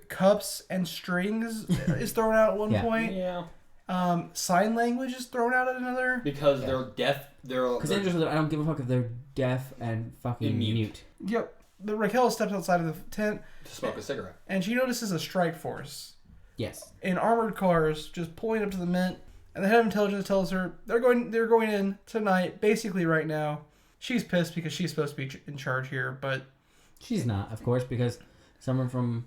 Cups and strings is thrown out at one point. Yeah. Sign language is thrown out at another. Because they're deaf. Because I don't give a fuck if they're deaf and fucking mute. Yep. Raquel steps outside of the tent to smoke a cigarette. And she notices a strike force. Yes. In armored cars, just pulling up to the mint. And the head of intelligence tells her they're going in tonight, basically right now. She's pissed because she's supposed to be in charge here, but she's not, of course, because someone from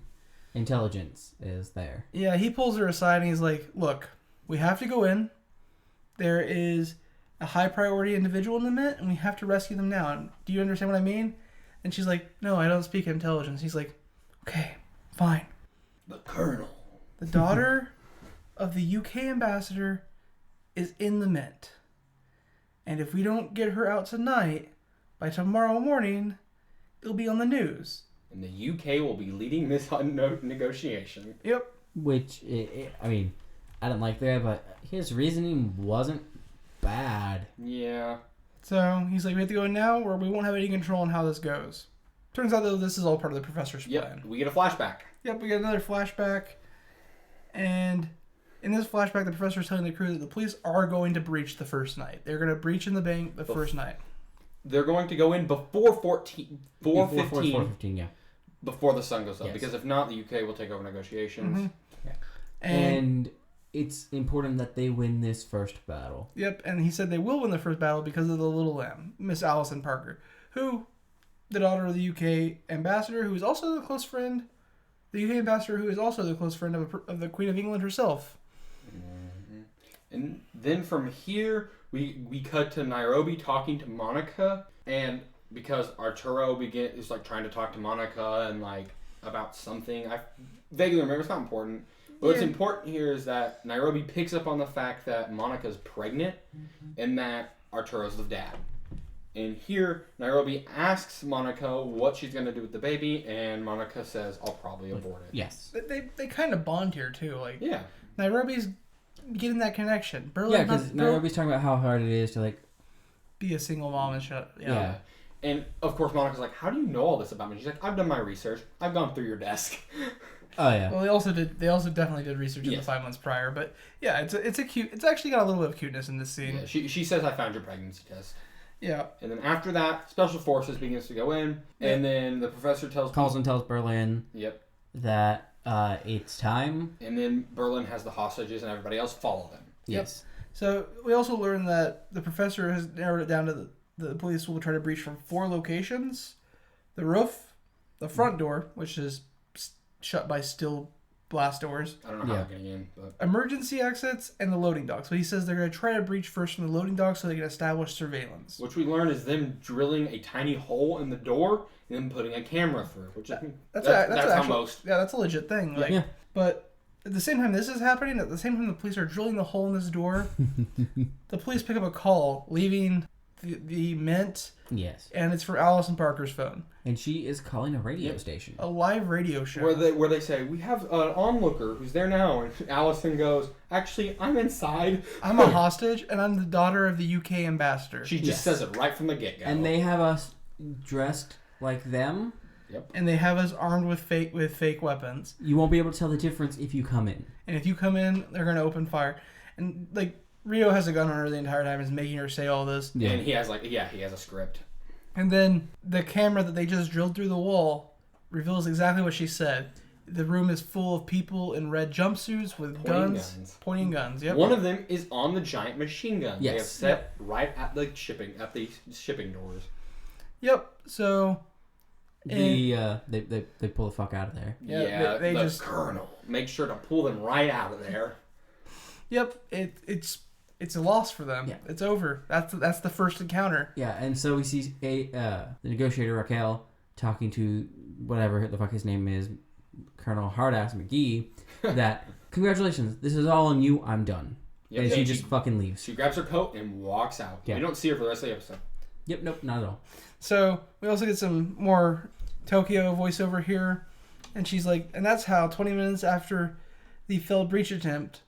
intelligence is there. Yeah, he pulls her aside and he's like, "Look, we have to go in. There is a high priority individual in the mint, and we have to rescue them now. And do you understand what I mean?" And she's like, "No, I don't speak intelligence." He's like, "Okay, fine." The Colonel. The daughter of the UK ambassador is in the mint. And if we don't get her out tonight, by tomorrow morning, it'll be on the news. And the UK will be leading this negotiation. Yep. Which, I mean, I didn't like that, but his reasoning wasn't bad. Yeah. So he's like, we have to go in now or we won't have any control on how this goes. Turns out, though, this is all part of the professor's plan. Yep, we get a flashback. Yep, we get another flashback. And in this flashback, the professor is telling the crew that the police are going to breach the first night. They're going to breach in the bank the first night. They're going to go in before 4:15, yeah. Before the sun goes up. Yes. Because if not, the UK will take over negotiations. Mm-hmm. Yeah. And it's important that they win this first battle. Yep, and he said they will win the first battle because of the little lamb, Miss Allison Parker, who, the daughter of the UK ambassador, who is also the close friend, the UK ambassador who is also the close friend of the Queen of England herself. Mm-hmm. And then from here, we cut to Nairobi talking to Monica, and because Arturo is like trying to talk to Monica and like about something, I vaguely remember, it's not important. But what's important here is that Nairobi picks up on the fact that Monica's pregnant and that Arturo's the dad. And here, Nairobi asks Monica what she's going to do with the baby, and Monica says, I'll probably abort it. Yes. They kind of bond here, too. Like, yeah. Nairobi's getting that connection. Berlin, Yeah, because Nairobi's talking about how hard it is to, like, be a single mom and shut. Yeah. And, of course, Monica's like, how do you know all this about me? She's like, I've done my research. I've gone through your desk. Oh, yeah. Well, they also definitely did research in the 5 months prior. But, yeah, it's actually got a little bit of cuteness in this scene. Yeah, she says, I found your pregnancy test. Yeah. And then after that, Special Forces begins to go in, and then the professor calls and tells Berlin that it's time. And then Berlin has the hostages and everybody else follow them. Yes. Yep. So we also learned that the professor has narrowed it down to the police will try to breach from 4 locations. The roof, the front door, which is shut by steel blast doors. I don't know how they're getting in, but emergency exits, and the loading dock. So he says they're going to try to breach first from the loading dock so they can establish surveillance. Which we learn is them drilling a tiny hole in the door and then putting a camera through. Which that's how most. Yeah, that's a legit thing. Like, yeah. But at the same time this is happening, at the same time the police are drilling the hole in this door, the police pick up a call leaving the mint. Yes. And it's for Allison Parker's phone. And she is calling a radio station. A live radio show. Where they say, we have an onlooker who's there now. And Allison goes, actually, I'm inside. I'm a hostage, and I'm the daughter of the UK ambassador. She just says it right from the get-go. And they have us dressed like them. Yep. And they have us armed with fake weapons. You won't be able to tell the difference if you come in. And if you come in, they're going to open fire. And, like, Rio has a gun on her the entire time, is making her say all this. Yeah. And he has a script. And then the camera that they just drilled through the wall reveals exactly what she said. The room is full of people in red jumpsuits with pointing guns. Yep. One of them is on the giant machine gun. Yes. They have set right at the shipping doors. Yep. So they pull the fuck out of there. Yeah. They the just Colonel. Make sure to pull them right out of there. Yep. It's a loss for them. Yeah. It's over. That's the first encounter. Yeah, and so we see the negotiator Raquel talking to whatever the fuck his name is, Colonel Hardass McGee, that congratulations, this is all on you. I'm done. Yep. And she just fucking leaves. She grabs her coat and walks out. Yeah. We don't see her for the rest of the episode. Yep, nope, not at all. So we also get some more Tokyo voiceover here, and she's like, and that's how 20 minutes after the failed breach attempt,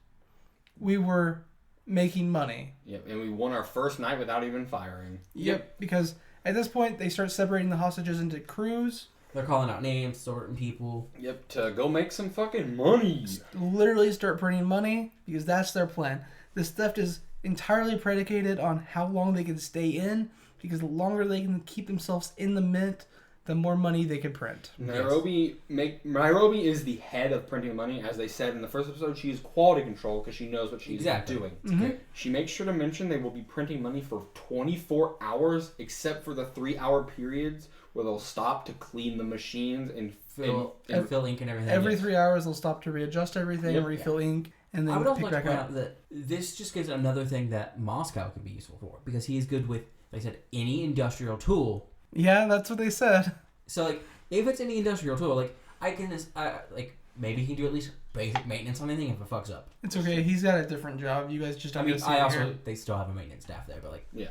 we were making money. Yep, and we won our first night without even firing. Yep, because at this point they start separating the hostages into crews. They're calling out names, sorting people. Yep, to go make some fucking money. Literally start printing money because that's their plan. This theft is entirely predicated on how long they can stay in, because the longer they can keep themselves in the mint, the more money they can print. Nairobi is the head of printing money. As they said in the first episode, she is quality control because she knows what she's doing. Mm-hmm. She makes sure to mention they will be printing money for 24 hours, except for the 3-hour periods where they'll stop to clean the machines and Fill ink and everything. Every 3 hours they'll stop to readjust everything, refill ink, and then I would also pick like to back point up. out that this just gives another thing that Moscow can be useful for, because he's good with, like I said, any industrial tool. Yeah, that's what they said. So, like, if it's any industrial tool, like, I can just, like, maybe he can do at least basic maintenance on anything if it fucks up. It's okay. He's got a different job. You guys just don't get to see I it also, here. they still have a maintenance staff there, but, like, yeah.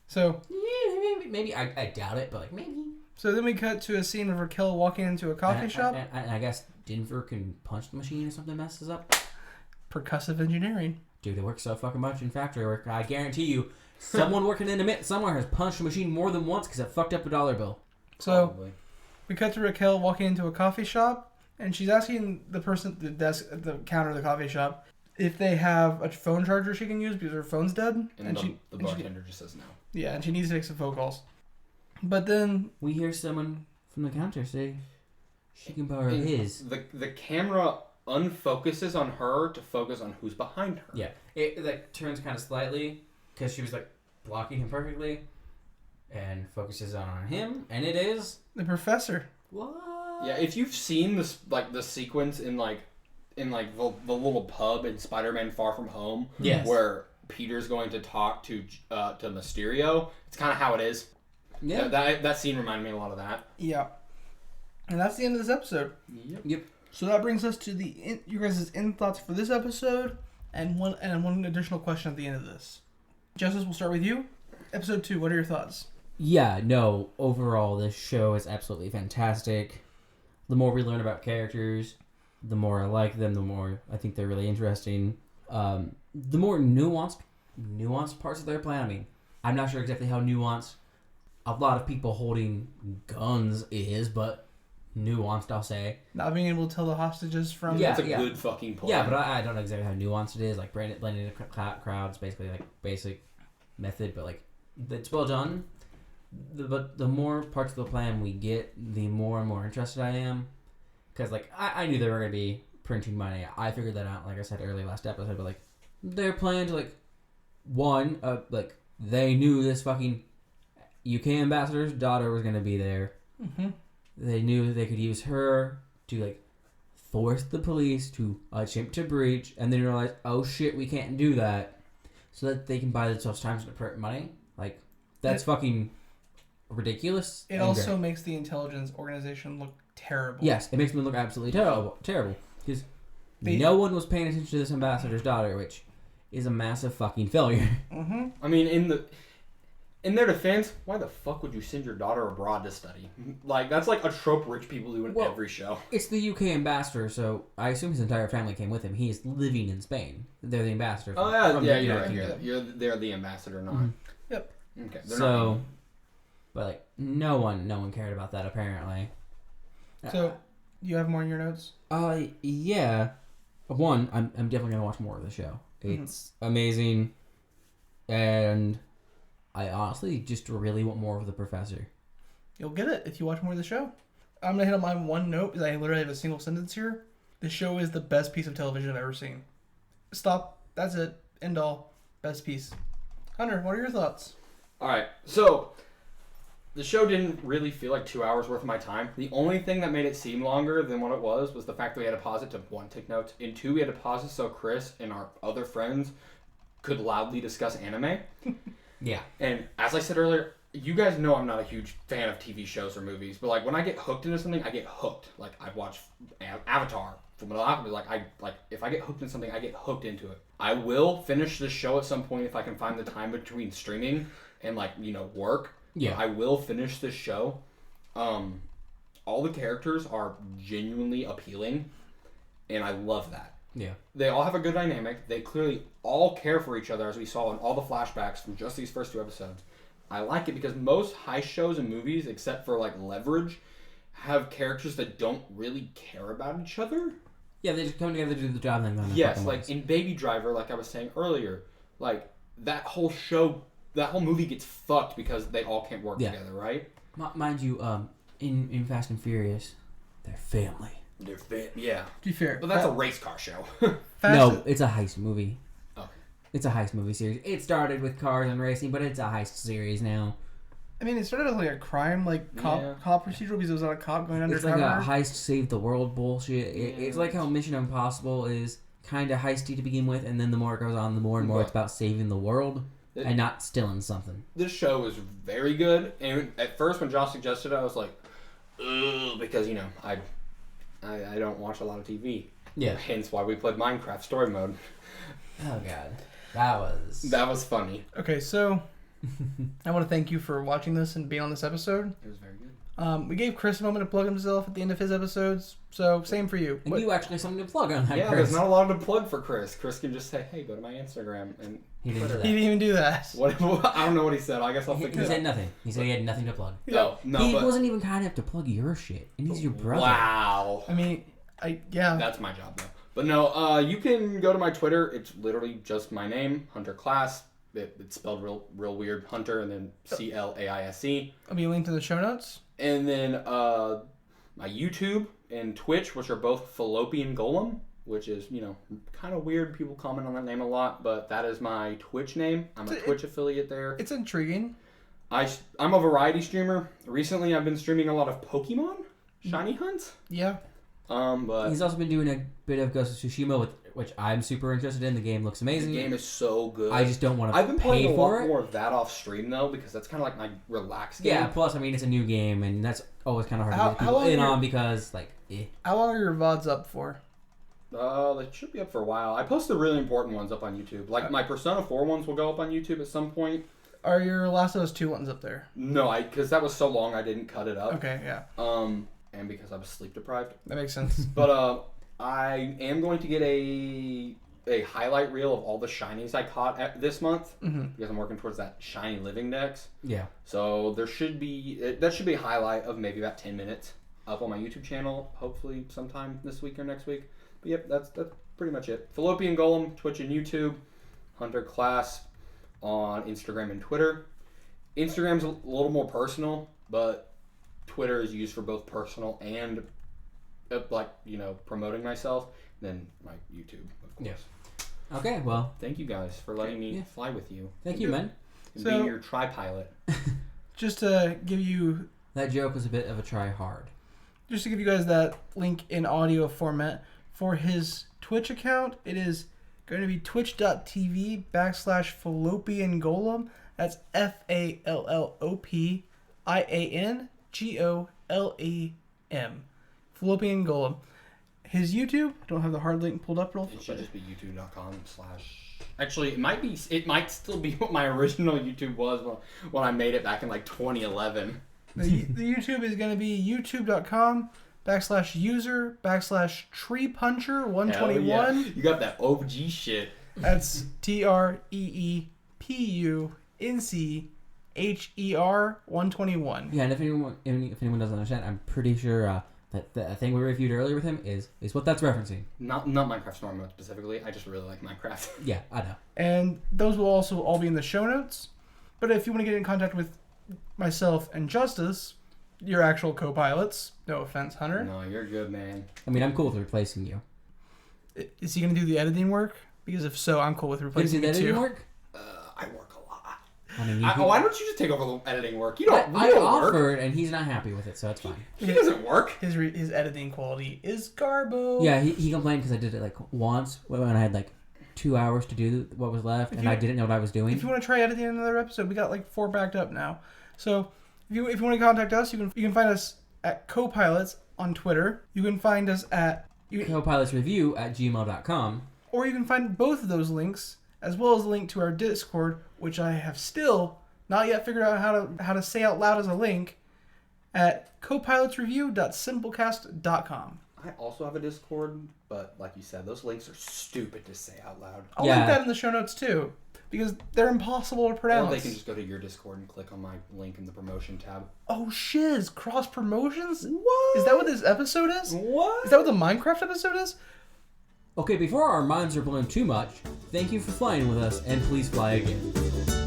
So maybe I doubt it, but, like, maybe. So then we cut to a scene of Raquel walking into a coffee shop. I guess Denver can punch the machine if something messes up. Percussive engineering. Dude, they work so fucking much in factory work. I guarantee you, someone working in a mint somewhere has punched a machine more than once because it fucked up a dollar bill. So Probably. we cut to Raquel walking into a coffee shop, and she's asking the person at the desk at the counter of the coffee shop if they have a phone charger she can use because her phone's dead. And the bartender just says no. Yeah, and she needs to make some phone calls. But then We hear someone from the counter say she can borrow his. The camera unfocuses on her to focus on who's behind her. Yeah, it like turns kind of slightly because she was like blocking him perfectly, and focuses on him, and it is the professor. what? Yeah, if you've seen this, like the sequence in the little pub in Spider-Man: Far From Home, Yes. where Peter's going to talk to Mysterio, it's kind of how it is. Yeah. Mm-hmm. That scene reminded me a lot of that. Yeah. And that's the end of this episode. Yep. So that brings us to you guys' end thoughts for this episode, and one additional question at the end of this. Justice, we'll start with you. Episode 2, what are your thoughts? Yeah, no, overall, this show is absolutely fantastic. The more we learn about characters, the more I like them, the more I think they're really interesting. The more nuanced parts of their plan. I mean, I'm not sure exactly how nuanced a lot of people holding guns is, but nuanced, I'll say. Not being able to tell the hostages from... Yeah. That's a good fucking point. Yeah, but I don't know exactly how nuanced it is. Like, blending into crowds, basically, like, basic method, but, like, it's well done. But the more parts of the plan we get, the more and more interested I am. Because, like, I knew they were going to be printing money. I figured that out, like I said earlier last episode, but, like, their plan to, like, like, they knew this fucking UK ambassador's daughter was going to be there. Mm-hmm. They knew they could use her to, like, force the police to attempt to breach, and then realize, oh shit, we can't do that, so that they can buy themselves time to print money. Like, that's fucking ridiculous. It also makes the intelligence organization look terrible. Yes, it makes them look absolutely terrible. Because no one was paying attention to this ambassador's daughter, which is a massive fucking failure. Mm-hmm. I mean, in their defense, why the fuck would you send your daughter abroad to study? Like, that's like a trope rich people do in every show. It's the UK ambassador, so I assume his entire family came with him. He is living in Spain. They're the ambassador. Oh, yeah, from yeah, the you're United right. Kingdom. They're the ambassador, not. Mhm. Yep. Okay. So, but like, no one cared about that apparently. So, you have more in your notes? Yeah. One, I'm definitely gonna watch more of the show. It's amazing, and I honestly just really want more of the professor. You'll get it if you watch more of the show. I'm going to hit on my one note because I literally have a single sentence here. The show is the best piece of television I've ever seen. Stop. That's it. End all. Best piece. Hunter, what are your thoughts? All right. So, the show didn't really feel like 2 hours worth of my time. The only thing that made it seem longer than what it was the fact that we had to pause it to, one, take notes, and two, we had to pause it so Chris and our other friends could loudly discuss anime. Yeah. And as I said earlier, you guys know I'm not a huge fan of TV shows or movies, but like when I get hooked into something, I get hooked. Like I watch Avatar from Alchemy. Like if I get hooked in something, I get hooked into it. I will finish this show at some point if I can find the time between streaming and work. Yeah. I will finish this show. All the characters are genuinely appealing, and I love that. Yeah. They all have a good dynamic. They clearly all care for each other, as we saw in all the flashbacks from just these first 2 episodes. I like it because most heist shows and movies, except for like Leverage, have characters that don't really care about each other. Yeah, they just come together to do the job and then go. Yes, like in Baby Driver, like I was saying earlier, like that whole show, that whole movie gets fucked because they all can't work together, right? Mind you, in Fast and Furious, they're family. Yeah. To be fair, But that's a race car show. No, it's a heist movie. Okay. It's a heist movie series. It started with cars and racing, but it's a heist series now. I mean, it started as like a crime, like cop procedural because it was not a cop going undercover. It's like a heist save the world bullshit. It's like how Mission Impossible is kind of heisty to begin with, and then the more it goes on, the more and more it's about saving the world and not stealing something. This show is very good, and at first when Josh suggested it, I was like, ugh, because, you know, I don't watch a lot of TV. Yeah. Hence why we played Minecraft story mode. Oh, God. That was funny. Okay, so I want to thank you for watching this and being on this episode. It was very good. We gave Chris a moment to plug himself at the end of his episodes, so same for you. And you actually have something to plug on that, Yeah, Chris. there's not a lot to plug for Chris. Chris can just say, hey, go to my Instagram. And He didn't do that. He didn't even do that. What, I don't know what he said. I guess I'll fix He it said up. nothing. He said he had nothing to plug. No, He but... wasn't even kind enough to plug your shit. And he's your brother. Wow. I mean, yeah. That's my job, though. But no, you can go to my Twitter. It's literally just my name, Hunter Class. It's spelled real weird, Hunter, and then CLAISE. I'll be linked in the show notes. And then my YouTube and Twitch, which are both Fallopian Golem, which is, you know, kind of weird. People comment on that name a lot, but that is my Twitch name. I'm a Twitch affiliate there. It's intriguing. I'm a variety streamer. Recently, I've been streaming a lot of Pokemon Shiny Hunts. Yeah. But he's also been doing a bit of Ghost of Tsushima, which I'm super interested in. The game looks amazing. The game is so good. I just don't want to I've been playing pay a for lot it. more of that off stream though, because that's kind of like my relaxed game. Yeah. Plus, I mean, it's a new game, and that's always kind of hard to get How people long in are on because, like, How long are your VODs up for? They should be up for a while. I post the really important ones up on YouTube. Like my Persona 4 ones will go up on YouTube at some point. Are your Last of Us 2 ones up there? No, because that was so long I didn't cut it up. Okay, yeah. And because I was sleep deprived. That makes sense. But I am going to get a highlight reel of all the shinies I caught this month because I'm working towards that shiny living dex. Yeah. So that should be a highlight of maybe about 10 minutes up on my YouTube channel, hopefully sometime this week or next week. But yep, that's pretty much it. Fallopian Golem, Twitch and YouTube, Hunter Class on Instagram and Twitter. Instagram's a little more personal, but Twitter is used for both personal and promoting myself. Then my YouTube, of course. Yeah. Okay, well, Thank you guys for letting me fly with you. thank you, man. And So- being your tri-pilot. Just to give you That joke was a bit of a try hard. guys that link in audio format for his Twitch account, it is going to be twitch.tv/fallopian golem. That's FALLOPIANGOLEM. Fallopian golem. His YouTube, don't have the hard link pulled up real It should just be youtube.com/. Actually, it might still be what my original YouTube was when I made it back in like 2011. The YouTube is going to be youtube.com/user/treepuncher121. Hell yeah. You got that OG shit. That's TREEPUNCHER121. Yeah, and if anyone doesn't understand, I'm pretty sure that the thing we reviewed earlier with him is what that's referencing. Not Minecraft Storm Mode specifically. I just really like Minecraft. Yeah, I know. And those will also all be in the show notes. But if you want to get in contact with myself and Justice, your actual co-pilots, no offense, Hunter. No, you're good, man. I mean, I'm cool with replacing you. Is he going to do the editing work? Because if so, I'm cool with replacing Did you that too. work? I work a lot. I mean, Why don't you just take over the editing work? You don't. I you don't work. offered, and he's not happy with it, so it's fine. He doesn't work. His editing quality is garbo. Yeah, he complained because I did it like once when I had like 2 hours to do what was left, and I didn't know what I was doing. If you want to try editing another episode, we got like 4 backed up now. So if you want to contact us, you can find us at Copilots on Twitter. You can find us at copilotsreview@gmail.com. or you can find both of those links as well as a link to our Discord, which I have still not yet figured out how to say out loud as a link, at copilotsreview.simplecast.com. I also have a Discord, but like you said, those links are stupid to say out loud. I'll link that in the show notes too, because they're impossible to pronounce. Or they can just go to your Discord and click on my link in the promotion tab. Oh shiz, cross promotions? What? Is that what this episode is? What? Is that what the Minecraft episode is? Okay, before our minds are blown too much, thank you for flying with us, and please fly again.